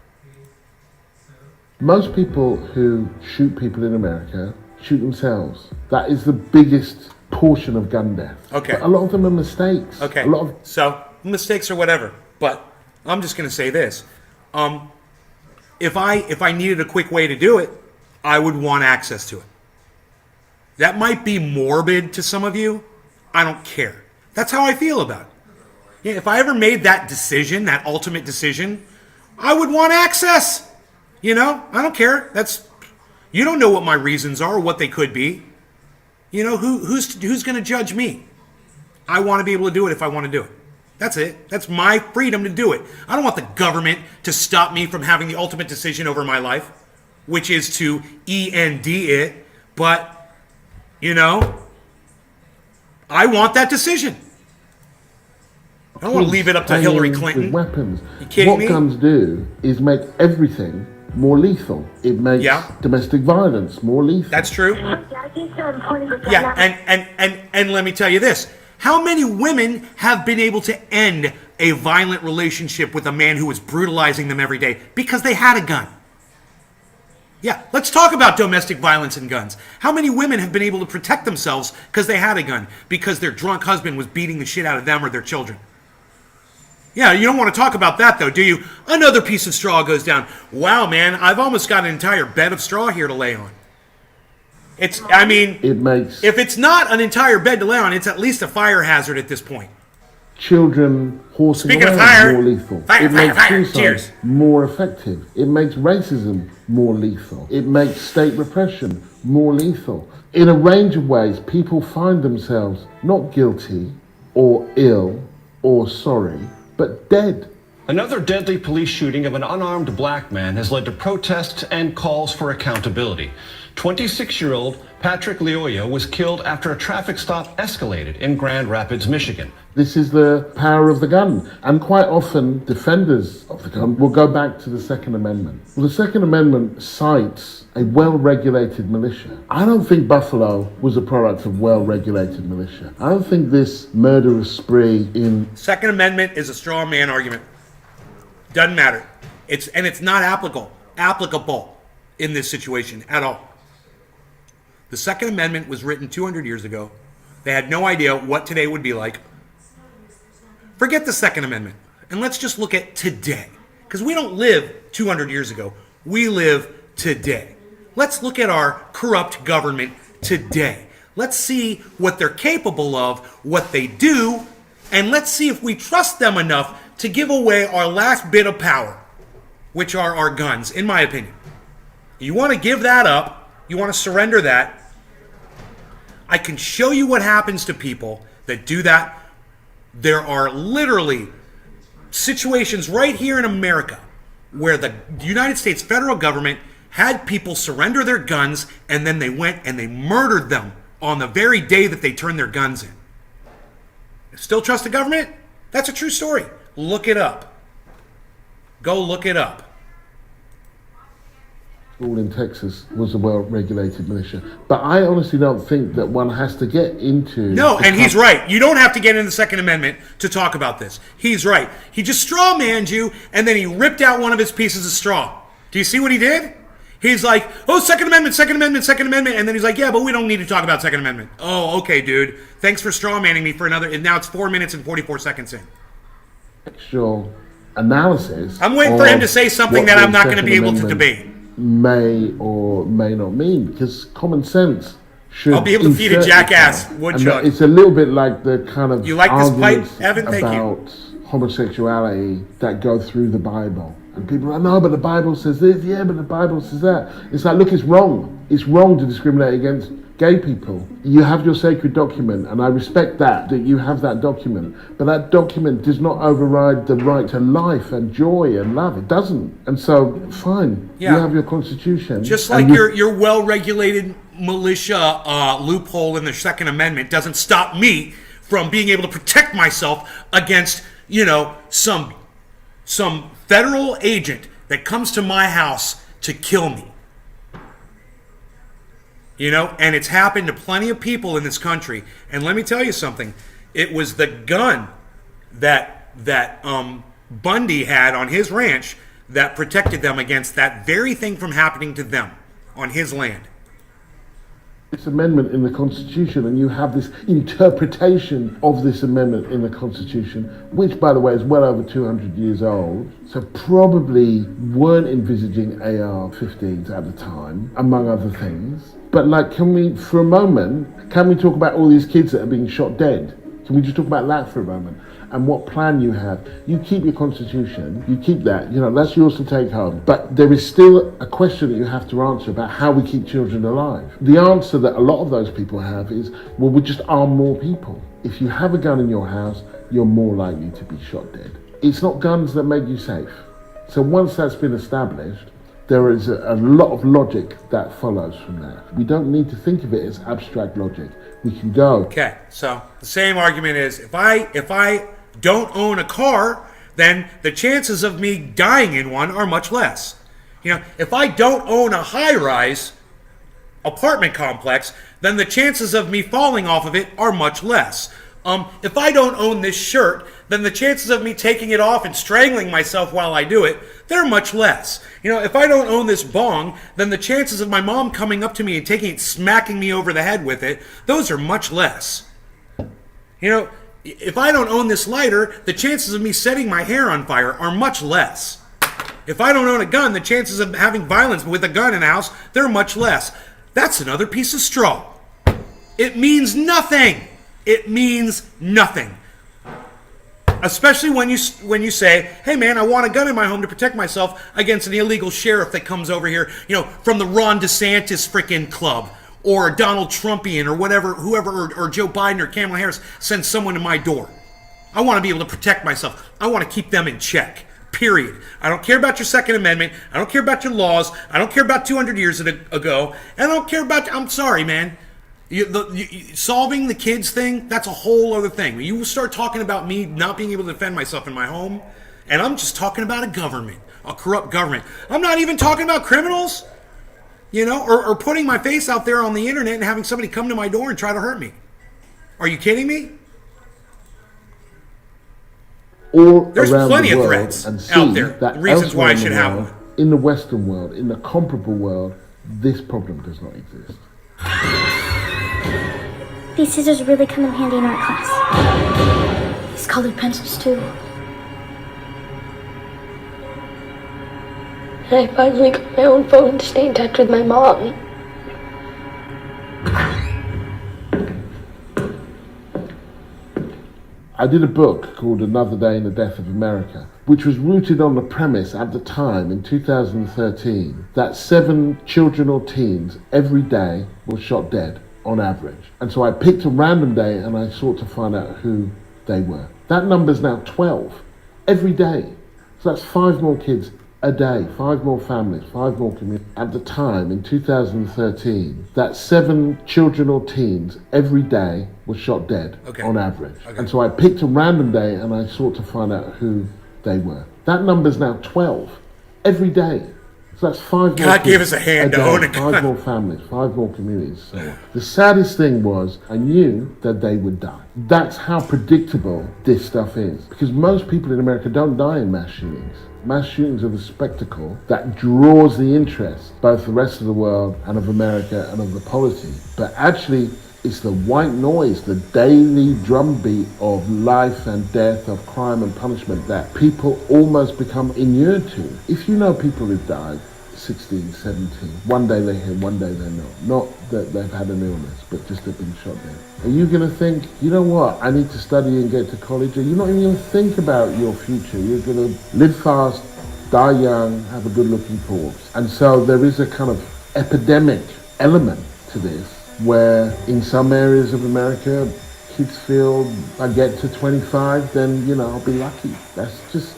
Most people who shoot people in America shoot themselves. That is the biggest portion of gun death. Okay. But a lot of them are mistakes. Okay. A lot of So mistakes or whatever, but I'm just going to say this: if I needed a quick way to do it, I would want access to it. That might be morbid to some of you. I don't care. That's how I feel about it. Yeah, if I ever made that decision, that ultimate decision, I would want access. You know, I don't care. You don't know what my reasons are or what they could be. You know, who's going to judge me? I want to be able to do it if I want to do it. That's it. That's my freedom to do it. I don't want the government to stop me from having the ultimate decision over my life, which is to END it. But, you know, I want that decision. I don't want to leave it up to Hillary Clinton. With weapons. You kidding what me? guns do is make everything more lethal. It makes domestic violence more lethal. That's true. Yeah, and let me tell you this. How many women have been able to end a violent relationship with a man who was brutalizing them every day because they had a gun? Yeah, let's talk about domestic violence and guns. How many women have been able to protect themselves because they had a gun, because their drunk husband was beating the shit out of them or their children? Yeah, you don't want to talk about that, though, do you? Another piece of straw goes down. Wow, man, I've almost got an entire bed of straw here to lay on. It makes... If it's not an entire bed to lay on, it's at least a fire hazard at this point. Children horsing Speaking of around fire, more lethal. fire, it makes fire, suicide cheers. more effective. It makes racism more lethal. It makes state repression more lethal. In a range of ways, people find themselves not guilty or ill or sorry, but dead. Another deadly police shooting of an unarmed black man has led to protests and calls for accountability. 26-year-old Patrick Lyoya was killed after a traffic stop escalated in Grand Rapids, Michigan. This is the power of the gun. And quite often, defenders of the gun will go back to the Second Amendment. Well, the Second Amendment cites a well-regulated militia. I don't think Buffalo was a product of well-regulated militia. I don't think this murderous spree in... Second Amendment is a straw man argument. Doesn't matter. It's not applicable in this situation at all. The Second Amendment was written 200 years ago. They had no idea what today would be like. Forget the Second Amendment, and let's just look at today. Because we don't live 200 years ago. We live today. Let's look at our corrupt government today. Let's see what they're capable of, what they do, and let's see if we trust them enough to give away our last bit of power, which are our guns, in my opinion. You want to give that up, you want to surrender that, I can show you what happens to people that do that. There are literally situations right here in America where the United States federal government had people surrender their guns and then they went and they murdered them on the very day that they turned their guns in. Still trust the government? That's a true story. Look it up. Go look it up. All in Texas was a well-regulated militia. But I honestly don't think that one has to get into... No, and he's right. You don't have to get into the Second Amendment to talk about this. He's right. He just straw-manned you, and then he ripped out one of his pieces of straw. Do you see what he did? He's like, oh, Second Amendment, Second Amendment, Second Amendment. And then he's like, yeah, but we don't need to talk about Second Amendment. Oh, okay, dude. Thanks for straw-manning me for another... And now it's 4 minutes and 44 seconds in. Actual analysis... I'm waiting for him to say something that I'm not going to be able to debate. May or may not mean, because common sense should... I'll be able to feed a jackass woodchuck. It's a little bit like the kind of you like this pipe, arguments Evan? Thank about homosexuality that go through the Bible. And people are like, no, but the Bible says this, yeah, but the Bible says that. It's like, look, it's wrong. It's wrong to discriminate against Gay people, you have your sacred document, and I respect that you have that document, but that document does not override the right to life and joy and love. It doesn't. And so, fine, Yeah. you have your constitution. Just and like your well-regulated militia loophole in the Second Amendment doesn't stop me from being able to protect myself against, some federal agent that comes to my house to kill me. And it's happened to plenty of people in this country. And let me tell you something. It was the gun that Bundy had on his ranch that protected them against that very thing from happening to them on his land. This amendment in the Constitution, and you have this interpretation of this amendment in the Constitution, which, by the way, is well over 200 years old, so probably weren't envisaging AR-15s at the time, among other things. But can we talk about all these kids that are being shot dead? Can we just talk about that for a moment? And what plan you have? You keep your Constitution, you keep that, that's yours to take home. But there is still a question that you have to answer about how we keep children alive. The answer that a lot of those people have is, well, we just arm more people. If you have a gun in your house, you're more likely to be shot dead. It's not guns that make you safe. So once that's been established, there is a lot of logic that follows from that. We don't need to think of it as abstract logic. We can go. Okay, so the same argument is if I don't own a car, then the chances of me dying in one are much less. If I don't own a high-rise apartment complex, then the chances of me falling off of it are much less. If I don't own this shirt, then the chances of me taking it off and strangling myself while I do it, they're much less. If I don't own this bong, then the chances of my mom coming up to me and taking it, smacking me over the head with it, those are much less. If I don't own this lighter, the chances of me setting my hair on fire are much less. If I don't own a gun, the chances of having violence with a gun in the house, they're much less. That's another piece of straw. It means nothing. It means nothing. Especially when you say, hey man, I want a gun in my home to protect myself against an illegal sheriff that comes over here, from the Ron DeSantis frickin' club, or Donald Trumpian, or whoever, or Joe Biden or Kamala Harris sends someone to my door. I want to be able to protect myself. I want to keep them in check. Period. I don't care about your Second Amendment. I don't care about your laws. I don't care about 200 years ago. And I don't care about, I'm sorry, man. Solving the kids thing, that's a whole other thing. You start talking about me not being able to defend myself in my home, and I'm just talking about a government, a corrupt government. I'm not even talking about criminals, or putting my face out there on the internet and having somebody come to my door and try to hurt me. Are you kidding me? There's plenty of threats out there, reasons why I should have one. In the Western world, in the comparable world, this problem does not exist. These scissors really come in handy in art class. These colored pencils too. And I finally got my own phone to stay in touch with my mom. I did a book called Another Day in the Death of America, which was rooted on the premise at the time in 2013 that 7 children or teens every day were shot dead on average. And so I picked a random day and I sought to find out who they were. That number's now 12 every day. So that's 5 more kids a day, 5 more families, 5 more communities. At the time, in 2013, that 7 children or teens every day were shot dead on average. Okay. And so I picked a random day and I sought to find out who they were. That number's now 12 every day. So that's 5 more God kids gave us a hand to own a gun. 5 more families, 5 more communities. So the saddest thing was I knew that they would die. That's how predictable this stuff is. Because most people in America don't die in mass shootings. Mass shootings are the spectacle that draws the interest, both the rest of the world and of America and of the polity. But actually, it's the white noise, the daily drumbeat of life and death, of crime and punishment that people almost become inured to. If you know people who've died 16, 17, one day they're here, one day they're not. Not that they've had an illness, but just they've been shot dead. Are you going to think, you know what, I need to study and get to college? Are you not even going to think about your future? You're going to live fast, die young, have a good looking corpse. And so there is a kind of epidemic element to this where in some areas of America, kids feel I get to 25, then, I'll be lucky. That's just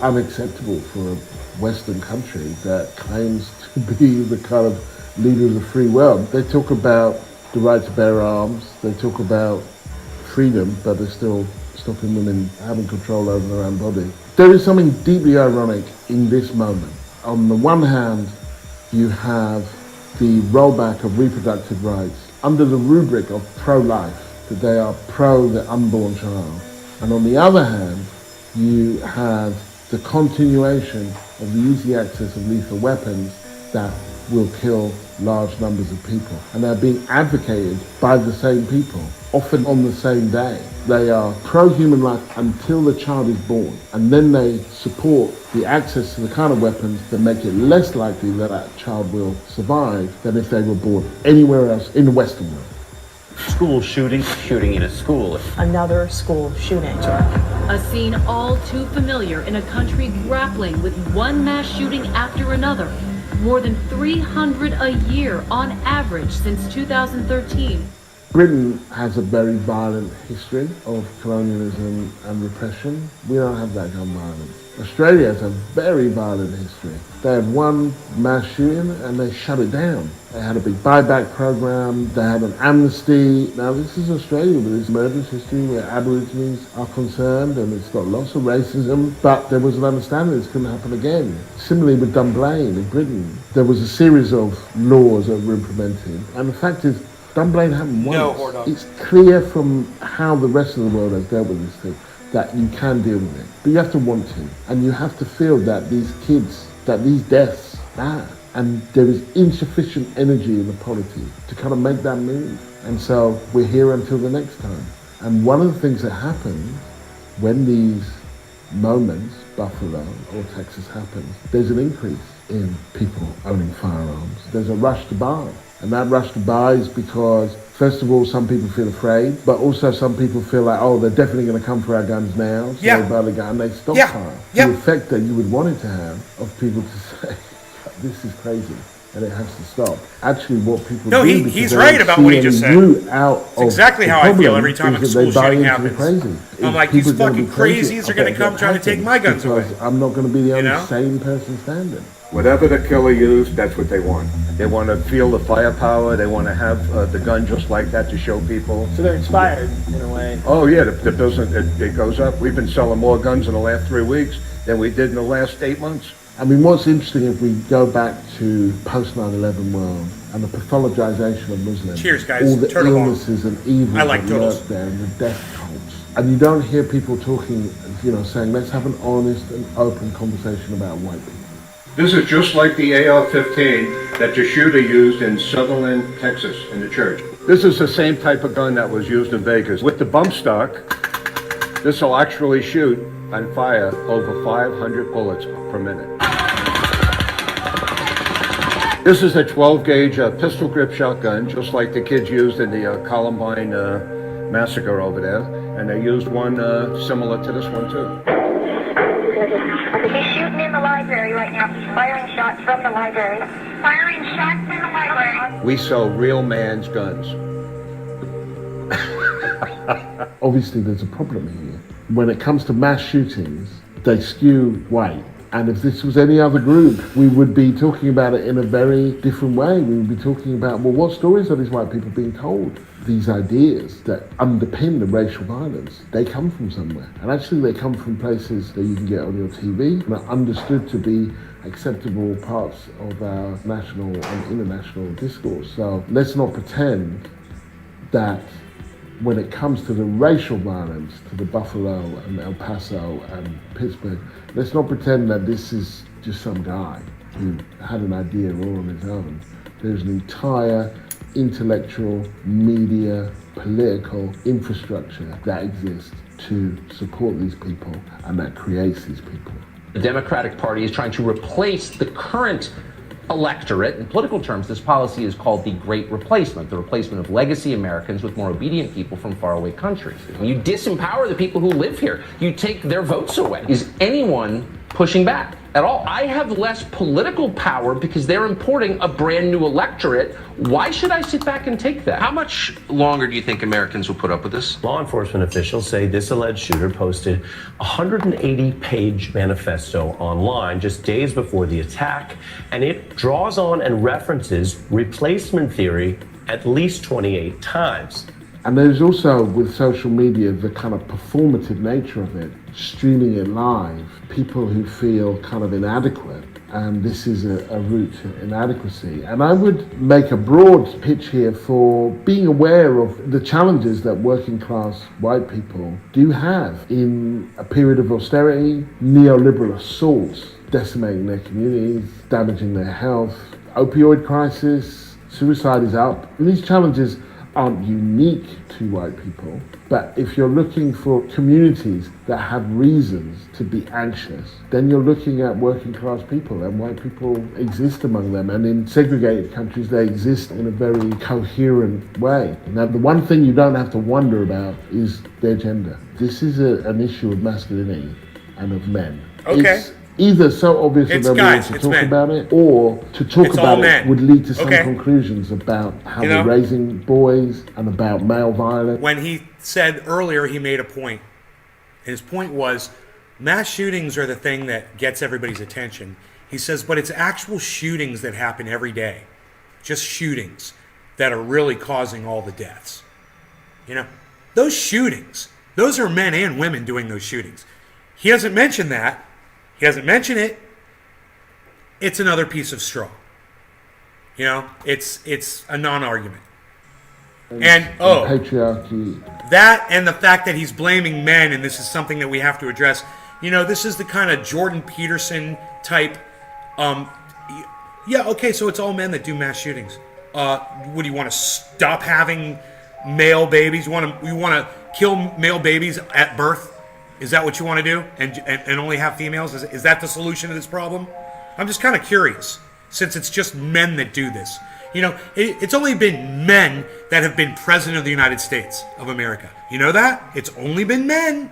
unacceptable for a Western country that claims to be the kind of leader of the free world. They talk about the right to bear arms, they talk about freedom, but they're still stopping women having control over their own body. There is something deeply ironic in this moment. On the one hand, you have the rollback of reproductive rights under the rubric of pro-life, that they are pro the unborn child. And on the other hand, you have the continuation of the easy access of lethal weapons that will kill large numbers of people. And they're being advocated by the same people, often on the same day. They are pro-human life until the child is born, and then they support the access to the kind of weapons that make it less likely that that child will survive than if they were born anywhere else in the Western world. School shooting in a school. Another school shooting. A scene all too familiar in a country grappling with one mass shooting after another. More than 300 a year on average since 2013. Britain has a very violent history of colonialism and repression. We don't have that gun violence. Australia has a very violent history. They had one mass shooting and they shut it down. They had a big buyback program, they had an amnesty. Now this is Australia with its murderous history where Aborigines are concerned, and it's got lots of racism, but there was an understanding this couldn't happen again. Similarly with Dunblane in Britain, there was a series of laws that were implemented, and the fact is Dunblane happened once. It's clear from how the rest of the world has dealt with this thing that you can deal with it, but you have to want to, and you have to feel that these kids, that these deaths matter, and there is insufficient energy in the polity to kind of make that move. And so we're here until the next time. And one of the things that happens when these moments, Buffalo or Texas, happens, there's an increase in people owning firearms. There's a rush to buy. And that rush to buy is because, first of all, some people feel afraid, but also some people feel like, oh, they're definitely going to come for our guns now. So they buy the gun, they stockpile. The effect that you would want it to have of people to say, this is crazy, and it has to stop. Actually, what people do, he's right about what he just said. It's exactly how I feel every time a school shooting happens. I'm like, these fucking crazies are going to come trying to take my guns away. I'm not going to be the only sane person standing. Whatever the killer used, that's what they want. They want to feel the firepower. They want to have the gun just like that to show people. So they're inspired in a way. Oh yeah, the business, it goes up. We've been selling more guns in the last 3 weeks than we did in the last 8 months. I mean, what's interesting if we go back to post 9/11 world and the pathologization of Muslims. Cheers, guys. All the Turtle illnesses and evil that lurk there, and the death cults. And you don't hear people talking, saying, let's have an honest and open conversation about white people. This is just like the AR-15 that the shooter used in Sutherland, Texas, in the church. This is the same type of gun that was used in Vegas. With the bump stock, this will actually shoot and fire over 500 bullets per minute. This is a 12-gauge pistol grip shotgun, just like the kids used in the Columbine massacre over there. And they used one similar to this one, too. He's shooting in the library right now. He's firing shots from the library. Firing shots in the library. We sell real man's guns. Obviously, there's a problem here. When it comes to mass shootings, they skew white. And if this was any other group, we would be talking about it in a very different way. We would be talking about, well, what stories are these white people being told? These ideas that underpin the racial violence, they come from somewhere. And actually they come from places that you can get on your TV and are understood to be acceptable parts of our national and international discourse. So let's not pretend that when it comes to the racial violence, to the Buffalo and El Paso and Pittsburgh, let's not pretend that this is just some guy who had an idea all on his own. There's an entire intellectual, media, political infrastructure that exists to support these people and that creates these people. The Democratic Party is trying to replace the current electorate. In political terms, this policy is called the Great Replacement, the replacement of legacy Americans with more obedient people from faraway countries. You disempower the people who live here. You take their votes away. Is anyone pushing back? at all. I have less political power because they're importing a brand new electorate. Why should I sit back and take that? How much longer do you think Americans will put up with this? Law enforcement officials say this alleged shooter posted a 180-page manifesto online just days before the attack, and it draws on and references replacement theory at least 28 times. And there's also, with social media, the kind of performative nature of it, streaming it live, people who feel kind of inadequate, and this is a route to inadequacy. And I would make a broad pitch here for being aware of the challenges that working class white people do have in a period of austerity, neoliberal assaults, decimating their communities, damaging their health, opioid crisis, suicide is up. And these challenges aren't unique to white people, but if you're looking for communities that have reasons to be anxious, then you're looking at working class people, and white people exist among them, and in segregated countries they exist in a very coherent way. Now, the one thing you don't have to wonder about is their gender. This is an issue of masculinity and of men. Okay. It's either so obvious that nobody wants to talk about it, or to talk about it would lead to some conclusions about how we're raising boys and about male violence. When he said earlier, he made a point. And his point was, mass shootings are the thing that gets everybody's attention. He says, but it's actual shootings that happen every day. Just shootings that are really causing all the deaths. You know, those shootings, those are men and women doing those shootings. He doesn't mention that. He doesn't mention it. It's another piece of straw. You know, it's a non-argument. And patriarchy. That and the fact that he's blaming men, and this is something that we have to address. You know, this is the kind of Jordan Peterson type. Yeah, okay, so it's all men that do mass shootings. What do you want to stop having male babies? You want to kill male babies at birth? Is that what you want to do? And only have females? Is that the solution to this problem? I'm just kind of curious, since it's just men that do this. You know, it's only been men that have been president of the United States of America. You know that? It's only been men.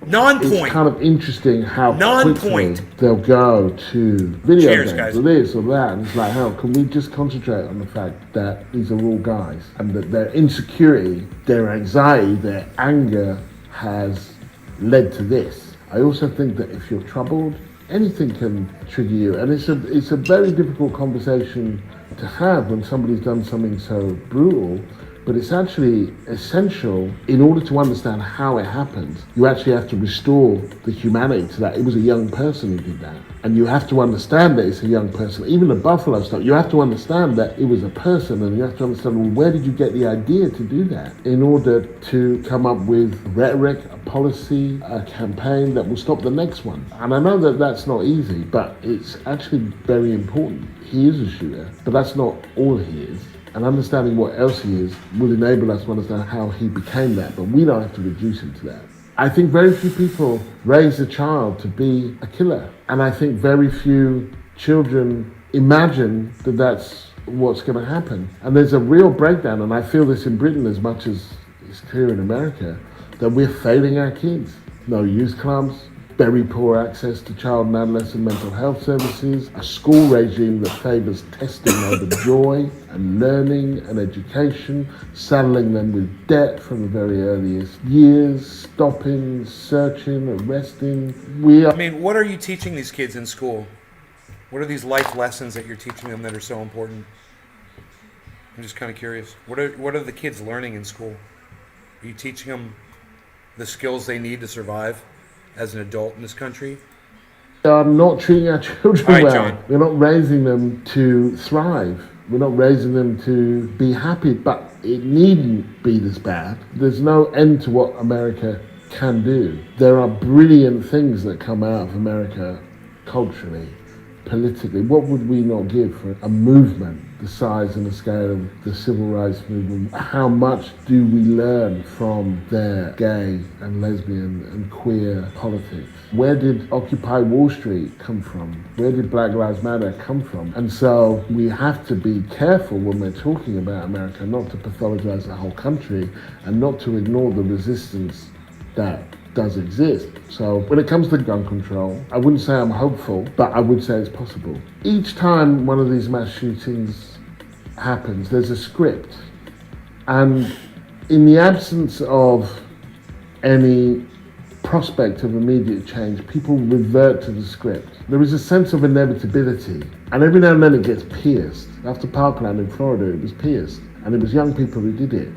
Non-point. It's kind of interesting how quickly they'll go to video games, or this or that, and it's like, how can we just concentrate on the fact that these are all guys, and that their insecurity, their anxiety, their anger has led to this. I also think that if you're troubled, anything can trigger you, and it's a very difficult conversation to have when somebody's done something so brutal. But it's actually essential in order to understand how it happened. You actually have to restore the humanity to that. It was a young person who did that. And you have to understand that it's a young person. Even the Buffalo stuff, you have to understand that it was a person, and you have to understand, well, where did you get the idea to do that? In order to come up with rhetoric, a policy, a campaign that will stop the next one. And I know that that's not easy, but it's actually very important. He is a shooter, but that's not all he is. And understanding what else he is will enable us to understand how he became that, but we don't have to reduce him to that. I think very few people raise a child to be a killer, and I think very few children imagine that that's what's going to happen. And there's a real breakdown, and I feel this in Britain as much as it's clear in America, that we're failing our kids. No youth clubs, very poor access to child and adolescent mental health services, a school regime that favours testing over joy and learning and education, saddling them with debt from the very earliest years, stopping, searching, arresting. I mean, what are you teaching these kids in school? What are these life lessons that you're teaching them that are so important? I'm just kind of curious. What are the kids learning in school? Are you teaching them the skills they need to survive as an adult in this country? We are not treating our children well. John. We're not raising them to thrive. We're not raising them to be happy, but it needn't be this bad. There's no end to what America can do. There are brilliant things that come out of America culturally, politically. What would we not give for a movement the size and the scale of the civil rights movement? How much do we learn from their gay and lesbian and queer politics? Where did Occupy Wall Street come from? Where did Black Lives Matter come from? And so we have to be careful when we're talking about America, not to pathologize the whole country and not to ignore the resistance that does exist. So when it comes to gun control, I wouldn't say I'm hopeful, but I would say it's possible. Each time one of these mass shootings happens, there's a script. And in the absence of any prospect of immediate change, people revert to the script. There is a sense of inevitability, and every now and then it gets pierced. After Parkland in Florida, it was pierced, and it was young people who did it.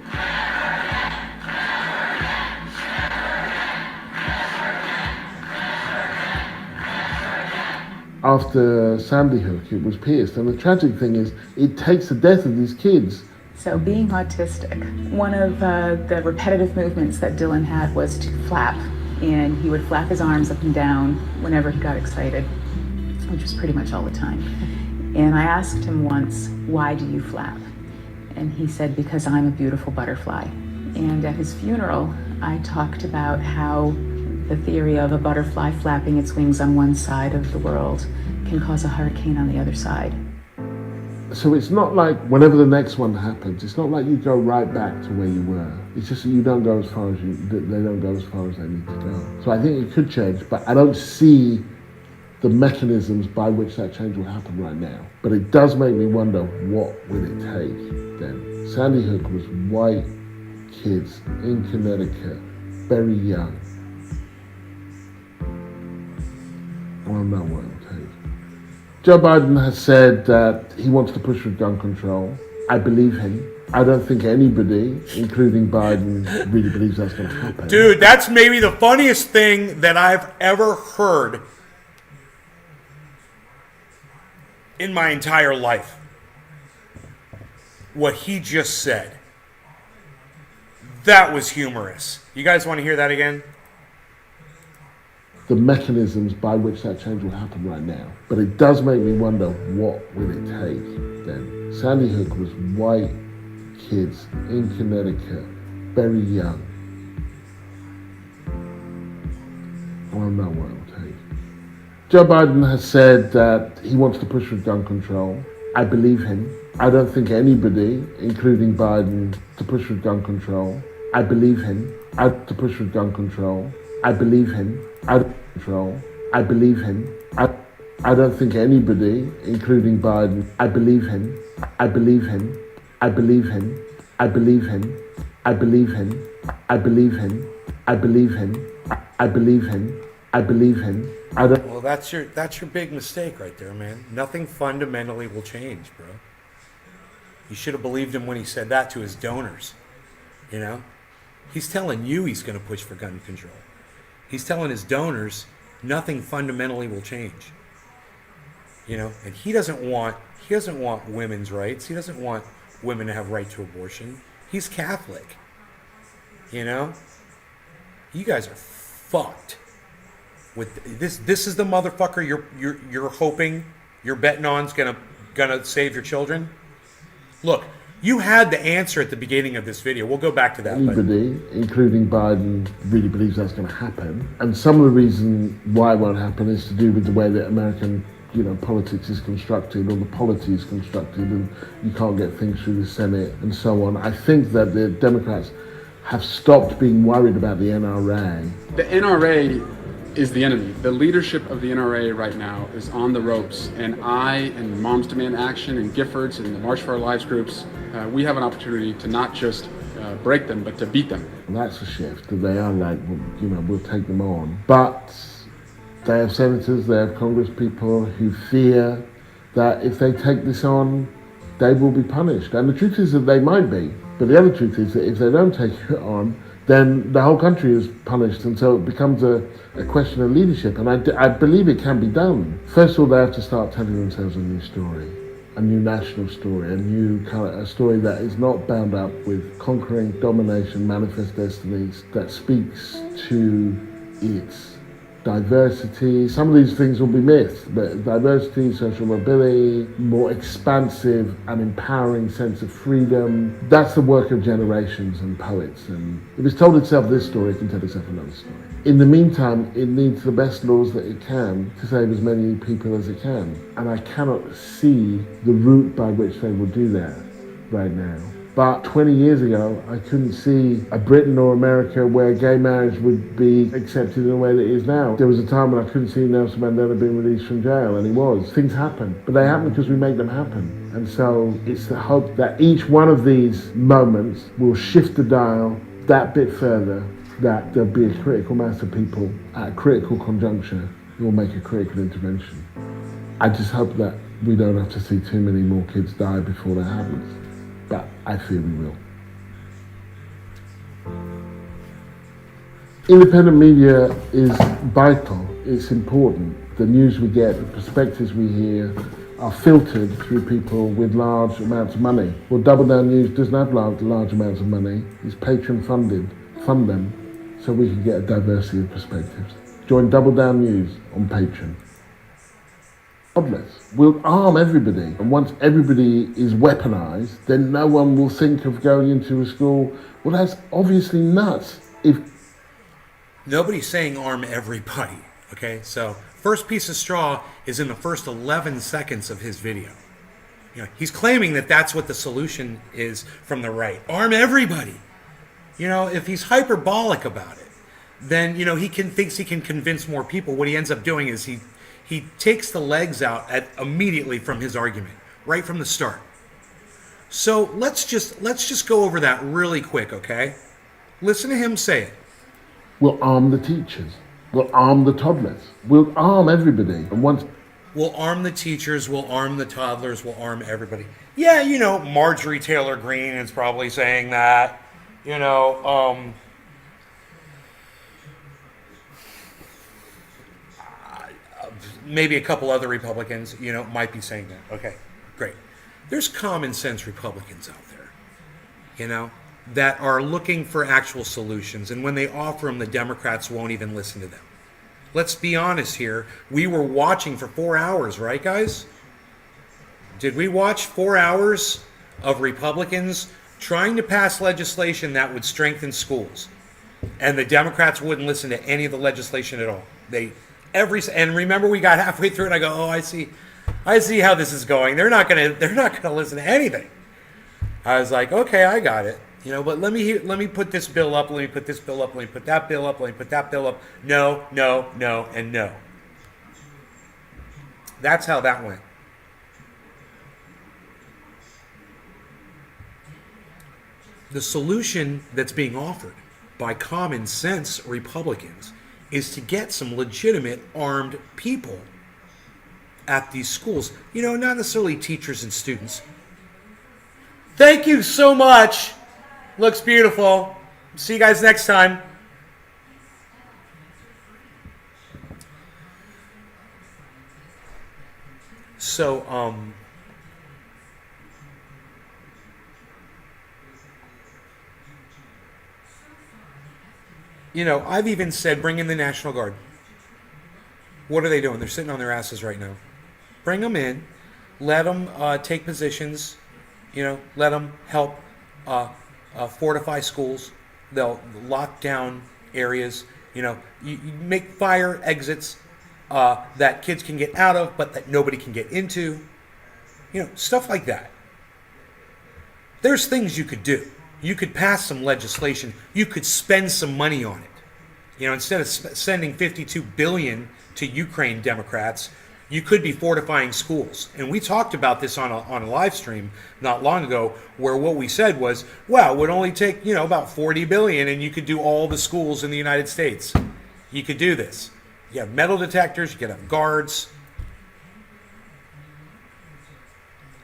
After Sandy Hook, it was pierced, and the tragic thing is, it takes the death of these kids. So being autistic, one of the repetitive movements that Dylan had was to flap, and he would flap his arms up and down whenever he got excited, which was pretty much all the time. And I asked him once, why do you flap? And he said, because I'm a beautiful butterfly. And at his funeral, I talked about how the theory of a butterfly flapping its wings on one side of the world can cause a hurricane on the other side. So it's not like whenever the next one happens, it's not like you go right back to where you were. It's just that you don't go as far as they don't go as far as they need to go. So I think it could change, but I don't see the mechanisms by which that change will happen right now. But it does make me wonder, what will it take then? Sandy Hook was white kids in Connecticut, very young. I don't know what it'll take. Joe Biden has said that he wants to push for gun control. I believe him. I don't think anybody, including Biden, really believes that's going to happen. Dude, that's maybe the funniest thing that I've ever heard in my entire life. What he just said. That was humorous. You guys want to hear that again? The mechanisms by which that change will happen right now. But it does make me wonder, what will it take then? Sandy Hook was white kids in Connecticut, very young. I don't know what it'll take. Joe Biden has said that he wants to push for gun control. I believe him. I don't think anybody, including Biden, to push for gun control. I believe him. To push for gun control. I believe him. I believe him. I don't think anybody, including Biden, I believe him. I believe him. I believe him. I believe him. I believe him. I believe him. I believe him. I believe him. I believe him. I don't. Well, that's your big mistake right there, man. Nothing fundamentally will change, bro. You should have believed him when he said that to his donors. You know? He's telling you he's going to push for gun control. He's telling his donors nothing fundamentally will change. You know, and he doesn't want women's rights. He doesn't want women to have right to abortion. He's Catholic. You know? You guys are fucked. With this is the motherfucker you're hoping, you're betting on's gonna save your children. Look, you had the answer at the beginning of this video. We'll go back to that. Anybody, including Biden, really believes that's going to happen. And some of the reason why it won't happen is to do with the way that American, politics is constructed, or the polity is constructed, and you can't get things through the Senate and so on. I think that the Democrats have stopped being worried about the NRA. The NRA is the enemy. The leadership of the NRA right now is on the ropes, and I and Moms Demand Action and Giffords and the March for Our Lives groups, we have an opportunity to not just break them, but to beat them. And that's a shift. They are like, we'll take them on. But they have senators, they have Congress people who fear that if they take this on, they will be punished. And the truth is that they might be. But the other truth is that if they don't take it on, then the whole country is punished, and so it becomes a question of leadership. And I believe it can be done. First of all, they have to start telling themselves a new story, a new national story, a story that is not bound up with conquering, domination, manifest destinies, that speaks to its diversity. Some of these things will be myths, but diversity, social mobility, more expansive and empowering sense of freedom. That's the work of generations and poets. And if it's told itself this story, it can tell itself another story. In the meantime, it needs the best laws that it can to save as many people as it can. And I cannot see the route by which they will do that right now. But 20 years ago, I couldn't see a Britain or America where gay marriage would be accepted in the way that it is now. There was a time when I couldn't see Nelson Mandela being released from jail, and he was. Things happen, but they happen because we make them happen. And so it's the hope that each one of these moments will shift the dial that bit further, that there'll be a critical mass of people at a critical conjuncture who will make a critical intervention. I just hope that we don't have to see too many more kids die before that happens. But I fear we will. Independent media is vital, it's important. The news we get, the perspectives we hear are filtered through people with large amounts of money. Well, Double Down News doesn't have large amounts of money. It's patron funded. Fund them so we can get a diversity of perspectives. Join Double Down News on Patreon. We'll arm everybody, and once everybody is weaponized, then no one will think of going into a school. Well, that's obviously nuts. Nobody's saying arm everybody, okay? So, first piece of straw is in the first 11 seconds of his video. You know, he's claiming that that's what the solution is from the right. Arm everybody. You know, if he's hyperbolic about it, then, you know, thinks he can convince more people. What he ends up doing is he takes the legs out immediately from his argument, right from the start. So let's just go over that really quick, okay? Listen to him say it. We'll arm the teachers. We'll arm the toddlers. We'll arm everybody. And once we'll arm the teachers, we'll arm the toddlers, we'll arm everybody. Yeah, you know, Marjorie Taylor Greene is probably saying that. You know, maybe a couple other Republicans, you know, might be saying that. Okay, great. There's common sense Republicans out there, you know, that are looking for actual solutions. And when they offer them, the Democrats won't even listen to them. Let's be honest here. We were watching for 4 hours, right, guys? Did we watch 4 hours of Republicans trying to pass legislation that would strengthen schools? And the Democrats wouldn't listen to any of the legislation at all. And remember, we got halfway through and I go, oh, I see how this is going. They're not gonna listen to anything. I was like, okay, I got it. You know, but let me put this bill up, let me put this bill up, let me put that bill up, let me put that bill up. No, no, no, and no. That's how that went. The solution that's being offered by common sense Republicans is to get some legitimate armed people at these schools. You know, not necessarily teachers and students. Thank you so much. Looks beautiful. See you guys next time. So, you know, I've even said bring in the National Guard. What are they doing? They're sitting on their asses right now. Bring them in. Let them take positions. You know, let them help fortify schools. They'll lock down areas. You know, you make fire exits that kids can get out of, but that nobody can get into. You know, stuff like that. There's things you could do. You could pass some legislation. You could spend some money on it. You know, instead of sending $52 billion to Ukraine, Democrats, you could be fortifying schools. And we talked about this on a live stream not long ago, where what we said was, well, it would only take, you know, about $40 billion, and you could do all the schools in the United States. You could do this. You have metal detectors. You could have guards.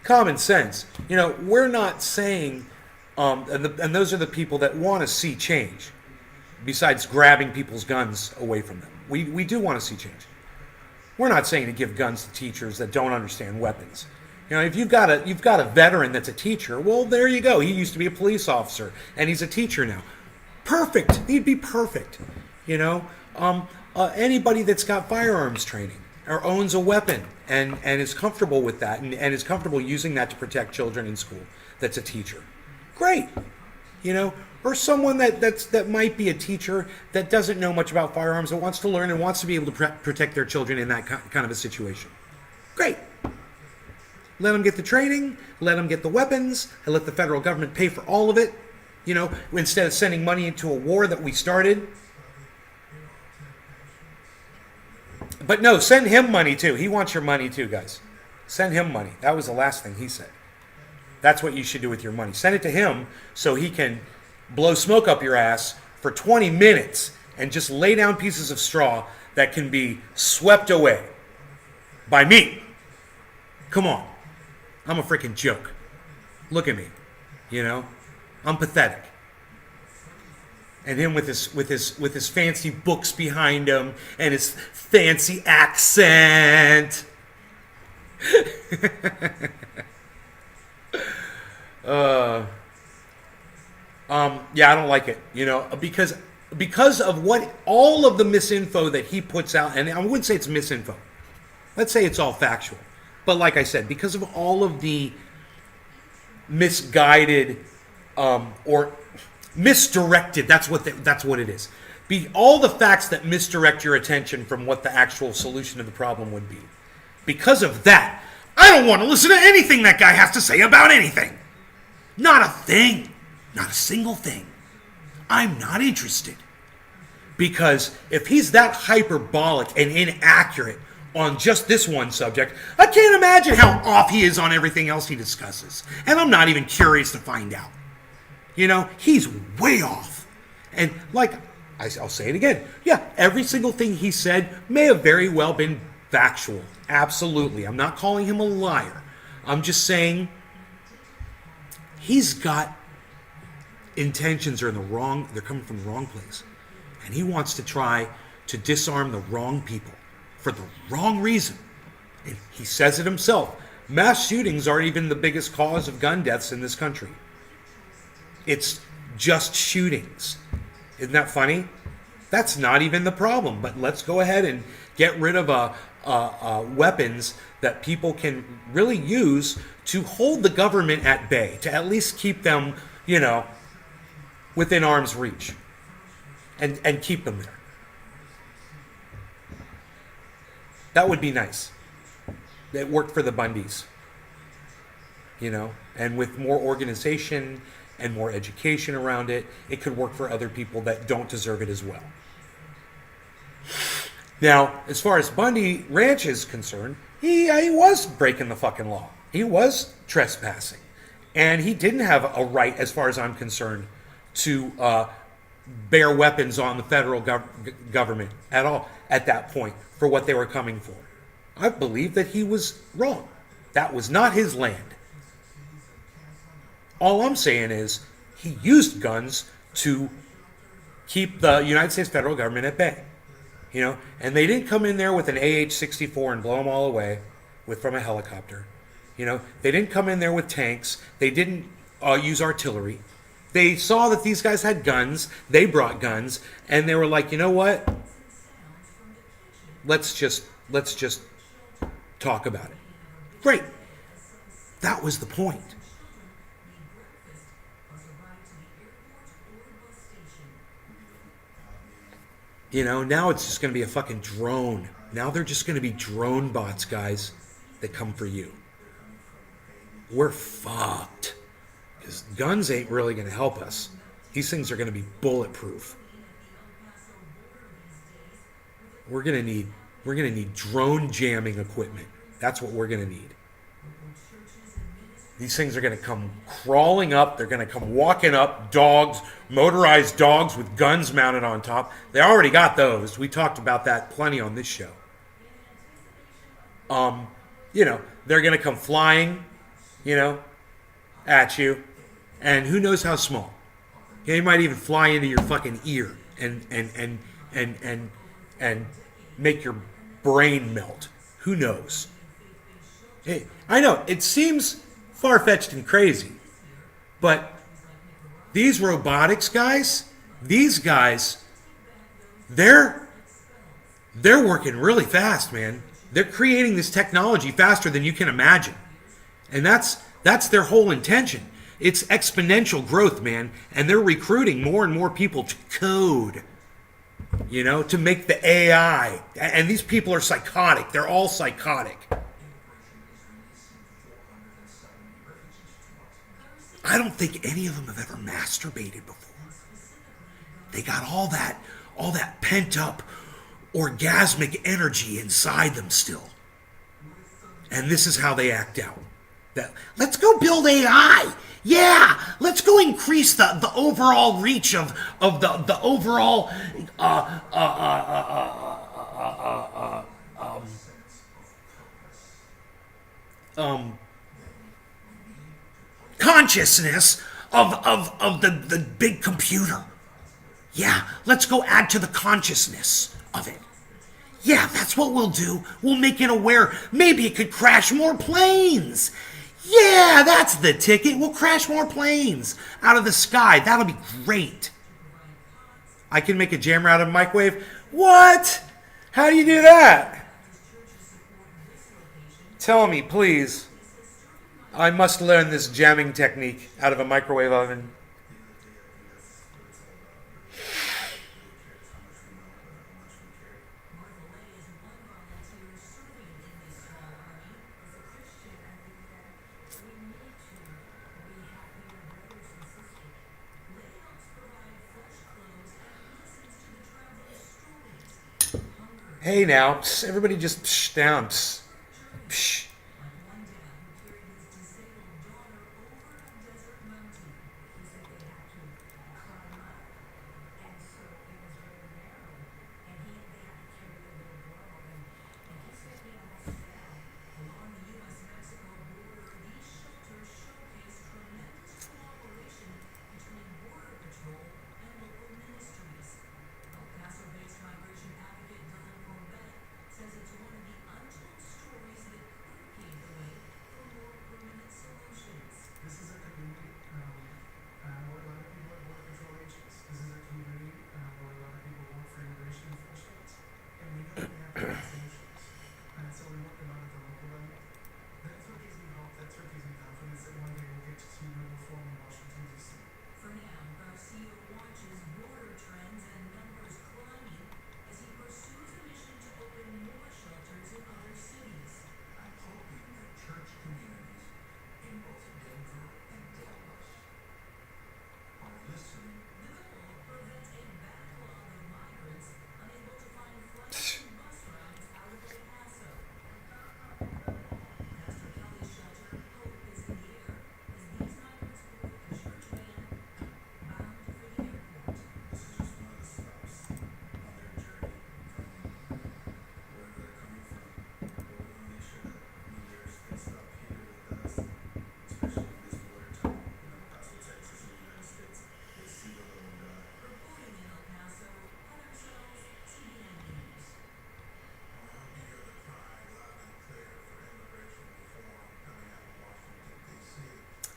Common sense. You know, we're not saying, and those are the people that want to see change, besides grabbing people's guns away from them. We do want to see change. We're not saying to give guns to teachers that don't understand weapons. You know, if you've got a veteran that's a teacher, well, there you go. He used to be a police officer, and he's a teacher now. Perfect. He'd be perfect. You know, anybody that's got firearms training or owns a weapon and is comfortable with that and is comfortable using that to protect children in school, that's a teacher. Great. You know, or someone that might be a teacher that doesn't know much about firearms, that wants to learn and wants to be able to protect their children in that kind of a situation. Great. Let them get the training, let them get the weapons, and let the federal government pay for all of it, you know, instead of sending money into a war that we started. But no, send him money too. He wants your money too, guys. Send him money. That was the last thing he said. That's what you should do with your money. Send it to him so he can blow smoke up your ass for 20 minutes and just lay down pieces of straw that can be swept away by me. Come on. I'm a freaking joke. Look at me. You know? I'm pathetic. And him with his fancy books behind him and his fancy accent. Yeah, I don't like it, you know, because of what all of the misinfo that he puts out, and I wouldn't say it's misinfo. Let's say it's all factual. But like I said, because of all of the misguided or misdirected, that's what it is. All the facts that misdirect your attention from what the actual solution to the problem would be. Because of that, I don't want to listen to anything that guy has to say about anything. Not a thing. Not a single thing. I'm not interested. Because if he's that hyperbolic and inaccurate on just this one subject, I can't imagine how off he is on everything else he discusses. And I'm not even curious to find out. You know, he's way off. And like, I'll say it again. Yeah, every single thing he said may have very well been factual. Absolutely. I'm not calling him a liar. I'm just saying he's got intentions are in the wrong, they're coming from the wrong place. And he wants to try to disarm the wrong people for the wrong reason. And he says it himself. Mass shootings aren't even the biggest cause of gun deaths in this country. It's just shootings. Isn't that funny? That's not even the problem. But let's go ahead and get rid of weapons that people can really use to hold the government at bay, to at least keep them, you know, within arm's reach, and keep them there. That would be nice. It worked for the Bundys, you know, and with more organization and more education around it, it could work for other people that don't deserve it as well. Now, as far as Bundy Ranch is concerned, he was breaking the fucking law. He was trespassing. And he didn't have a right, as far as I'm concerned, to bear weapons on the federal government at all at that point for what they were coming for. I believe that he was wrong. That was not his land. All I'm saying is he used guns to keep the United States federal government at bay. You know, and they didn't come in there with an AH-64 and blow them all away from a helicopter. You know, they didn't come in there with tanks. They didn't use artillery. They saw that these guys had guns. They brought guns, and they were like, you know what? Let's just talk about it. Great. That was the point. You know, now it's just going to be a fucking drone. Now they're just going to be drone bots, guys, that come for you. We're fucked. Because guns ain't really going to help us. These things are going to be bulletproof. We're going to need drone jamming equipment. That's what we're going to need. These things are going to come crawling up. They're going to come walking up. Dogs, motorized dogs with guns mounted on top. They already got those. We talked about that plenty on this show. You know, they're going to come flying, you know, at you. And who knows how small. They might even fly into your fucking ear and make your brain melt. Who knows? Hey, I know, it seems far-fetched and crazy, but these robotics guys, these guys, they're working really fast, man. They're creating this technology faster than you can imagine. And that's their whole intention. It's exponential growth, man. And they're recruiting more and more people to code, you know, to make the AI. And these people are psychotic. They're all psychotic. I don't think any of them have ever masturbated before. They got all that pent up orgasmic energy inside them still. And this is how they act out. Let's go build AI. Yeah, let's go increase the overall reach of the overall consciousness of the big computer. Yeah, let's go add to the consciousness of it. Yeah, that's what we'll do. We'll make it aware. Maybe it could crash more planes. Yeah, that's the ticket. We'll crash more planes out of the sky. That'll be great. I can make a jammer out of a microwave. What? How do you do that? Tell me, please. I must learn this jamming technique out of a microwave oven. Hey now, psst, everybody just psh down. Psst. Psh.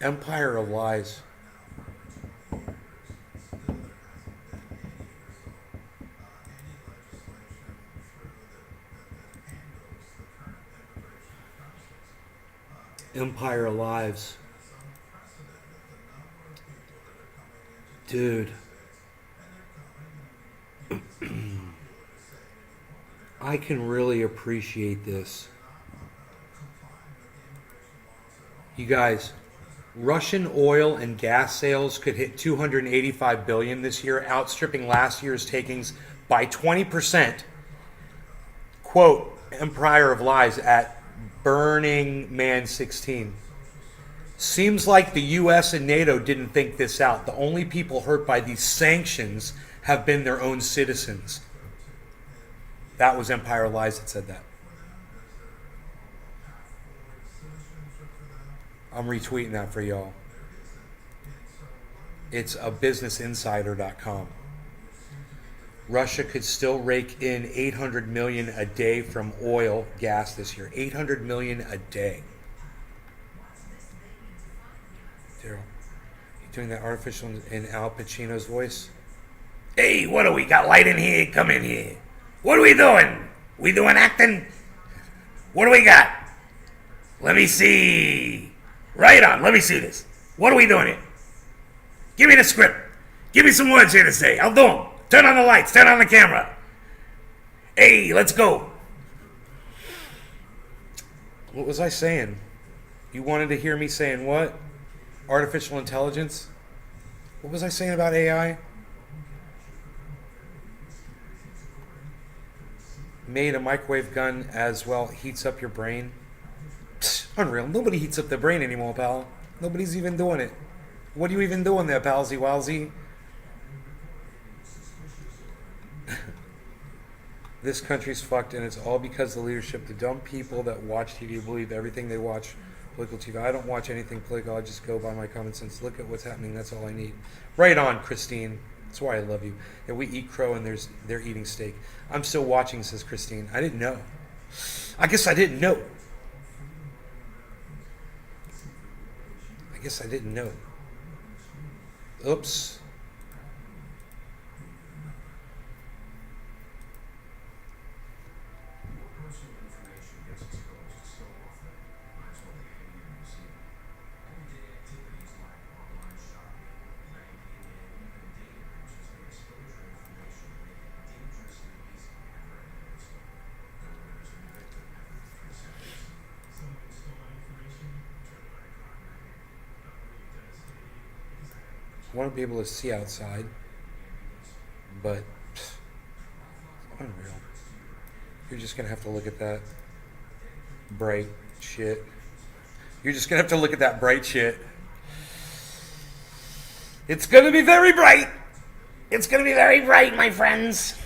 Empire of Lies. Empire of Lives. Dude. I can really appreciate this. You guys, Russian oil and gas sales could hit 285 billion this year, outstripping last year's takings by 20%. Quote, Empire of Lies at Burning Man 16. Seems like the US and NATO didn't think this out. The only people hurt by these sanctions have been their own citizens. That was Empire of Lies that said that. I'm retweeting that for y'all. It's a businessinsider.com. Russia could still rake in 800 million a day from oil, gas this year. 800 million a day. Daryl, you doing that artificial in Al Pacino's voice? Hey, what do we got? Light in here? Come in here. What are we doing? We doing acting? What do we got? Let me see. Right on. Let me see this. What are we doing here? Give me the script. Give me some words here to say. I'll do them. Turn on the lights. Turn on the camera. Hey, let's go. What was I saying? You wanted to hear me saying what? Artificial intelligence. What was I saying about AI? Made a microwave gun as well. Heats up your brain. Psst, unreal. Nobody heats up their brain anymore, pal. Nobody's even doing it. What are you even doing there, palsy walsy? This country's fucked, and it's all because of the leadership. The dumb people that watch TV believe everything they watch. Political TV. I don't watch anything political. I just go by my common sense. Look at what's happening. That's all I need. Right on, Christine. That's why I love you. And we eat crow, and they're eating steak. I'm still watching, says Christine. I didn't know. I guess I didn't know. I guess I didn't know. Oops. I want to be able to see outside, but unreal. You're just going to have to look at that bright shit. You're just going to have to look at that bright shit. It's going to be very bright. It's going to be very bright, my friends.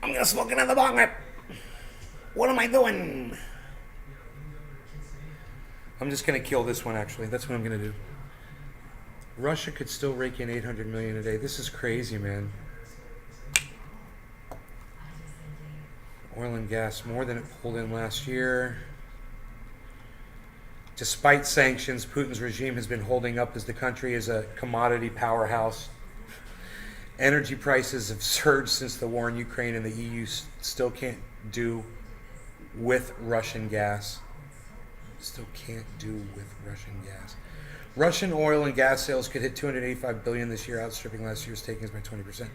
I'm gonna smoke another bong rip. What am I doing? I'm just gonna kill this one, actually. That's what I'm gonna do. Russia could still rake in 800 million a day. This is crazy, man. Oil and gas, more than it pulled in last year. Despite sanctions, Putin's regime has been holding up as the country is a commodity powerhouse. Energy prices have surged since the war in Ukraine, and the EU still can't do with Russian gas. Still can't do with Russian gas. Russian oil and gas sales could hit 285 billion this year, outstripping last year's takings by 20%.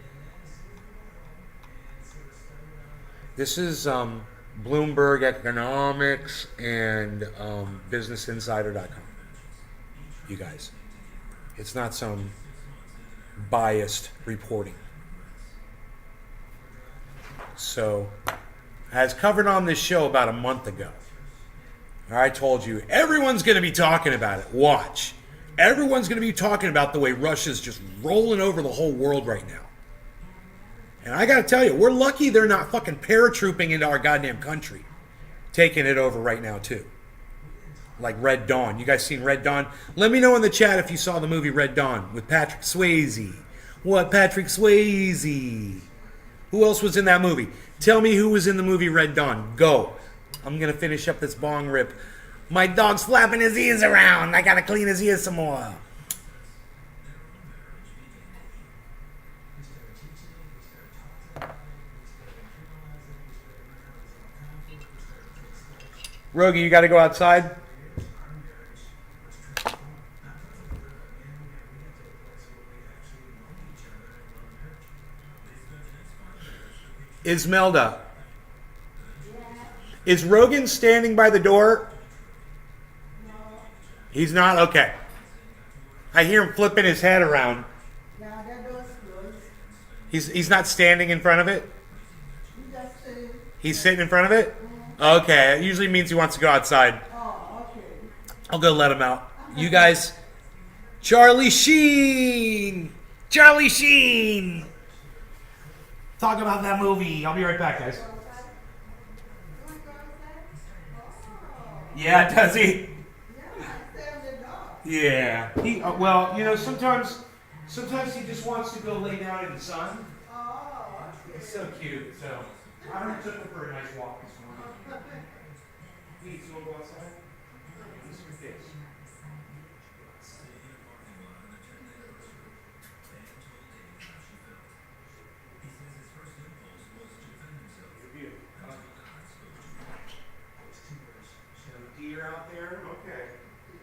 This is Bloomberg Economics and BusinessInsider.com. You guys, it's not some biased reporting. So, as covered on this show about a month ago, I told you everyone's going to be talking about it. Watch. Everyone's going to be talking about the way Russia's just rolling over the whole world right now. And I got to tell you, we're lucky they're not fucking paratrooping into our goddamn country, taking it over right now too. Like Red Dawn. You guys seen Red Dawn? Let me know in the chat if you saw the movie Red Dawn with Patrick Swayze. What, Patrick Swayze? Who else was in that movie? Tell me who was in the movie Red Dawn. Go. I'm going to finish up this bong rip. My dog's flapping his ears around. I got to clean his ears some more. Rogie, you got to go outside? Ismelda. Is Rogan standing by the door? No. He's not? Okay. I hear him flipping his head around. No, that door's He's not standing in front of it? He's sitting in front of it? Okay, it usually means he wants to go outside. I'll go let him out. You guys, Charlie Sheen! Charlie Sheen! Talk about that movie. I'll be right back, guys. Yeah, does he? Yeah. Well, you know, sometimes he just wants to go lay down in the sun. It's so cute. So I already took him for a nice walk this morning. Pete, you want to go outside? This is your face. Deer out there? Okay.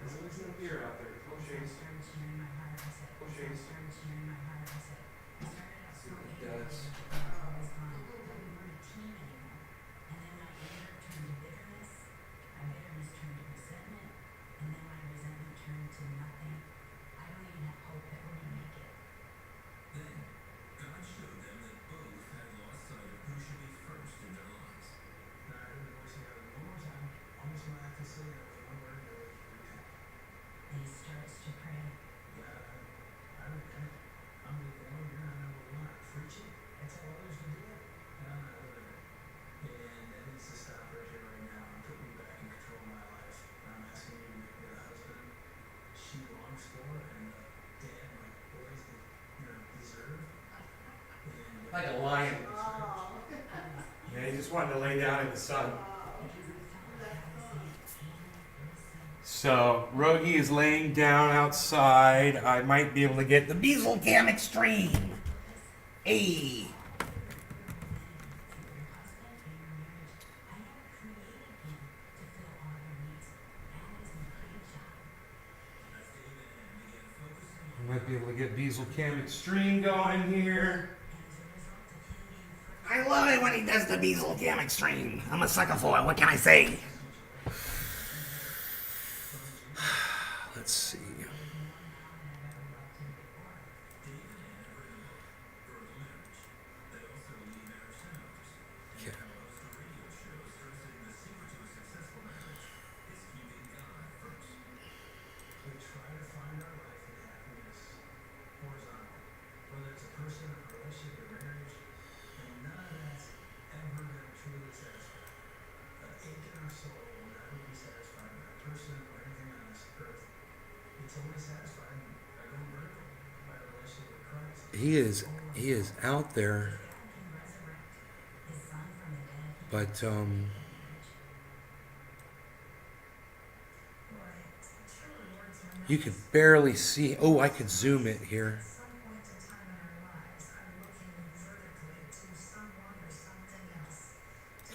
There's no deer out there. Go chase. Go chase. See what he does. Like a lion. Yeah, he just wanted to lay down in the sun. So, Rogie is laying down outside. I might be able to get the Diesel Cam Extreme. Hey. I might be able to get Diesel Cam Extreme going here. I love it when he does the Diesel Cam Extreme. I'm a sucker for it. What can I say? Let's see. Okay. He is out there, but you could barely see. Oh, I could zoom it here.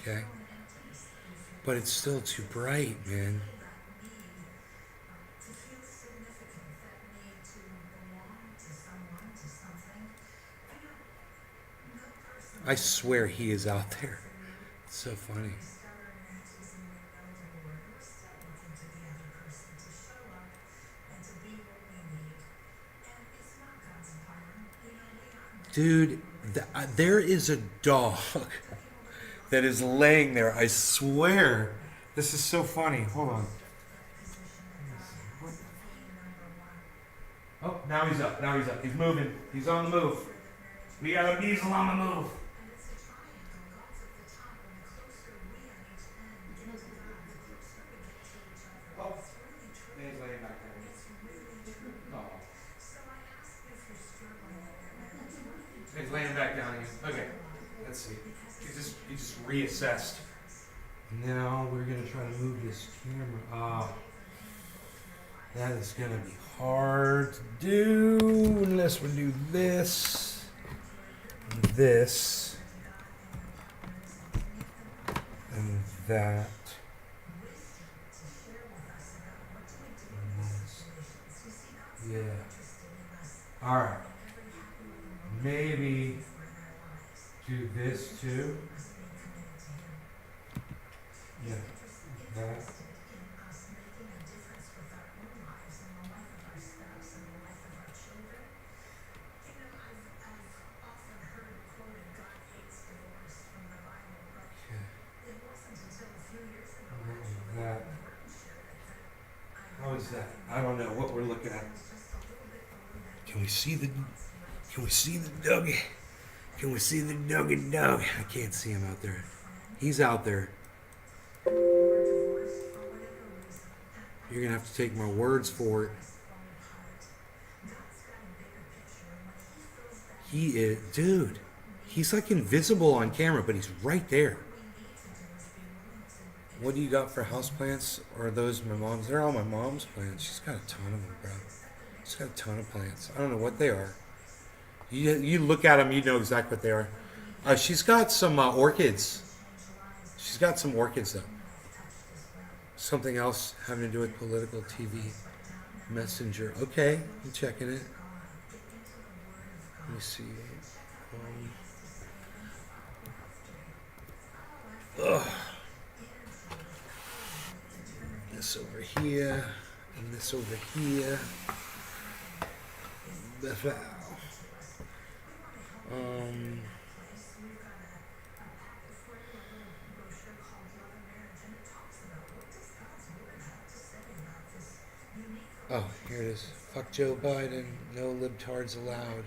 Okay, but it's still too bright, man. I swear he is out there. It's so funny. Dude, there is a dog that is laying there. I swear. This is so funny. Hold on. Oh, now he's up. Now he's up. He's moving. He's on the move. We got a Diesel on the move. Oh, he's laying back there. Oh. He's laying back down again. Okay, let's see. He just reassessed. Now we're gonna try to move this camera. That is gonna be hard to do unless we do this, this, and that. Yeah. All right. Maybe do this too. Yeah. That. is that? I don't know what we're looking at. Can we see the doggy? Can we see the doggy dog? I can't see him out there. He's out there. You're gonna have to take my words for it. He is, dude. He's like invisible on camera, but he's right there. What do you got for houseplants? Or are those my mom's? They're all my mom's plants. She's got a ton of them, bro. She's got a ton of plants. I don't know what they are. You look at them, you know exactly what they are. She's got some orchids. She's got some orchids, though. Something else having to do with political TV. Messenger. Okay, I'm checking it. Let me see. This over here, and this over here. The foul. Oh, here it is. Fuck Joe Biden. No libtards allowed.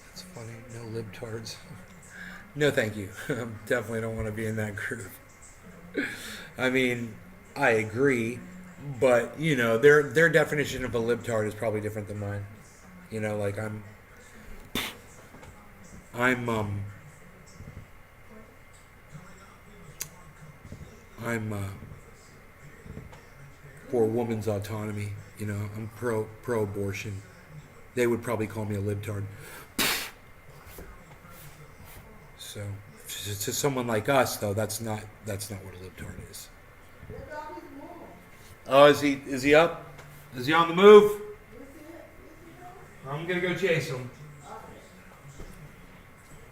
That's funny. No libtards. No, thank you. Definitely don't want to be in that group. I mean, I agree, but you know, their definition of a libtard is probably different than mine. You know, like I'm for women's autonomy. You know, I'm pro-abortion. They would probably call me a libtard. So, to someone like us, though, that's not what a libtard is. Oh, is he up? Is he on the move? I'm gonna go chase him.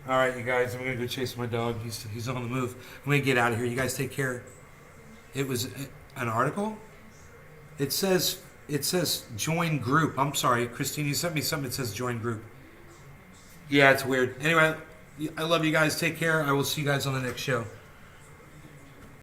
All right, you guys, I'm gonna go chase my dog. He's on the move. I'm gonna get out of here. You guys take care. It was an article. It says join group. I'm sorry, Christine. You sent me something that says join group. Yeah, it's weird. Anyway, I love you guys. Take care. I will see you guys on the next show.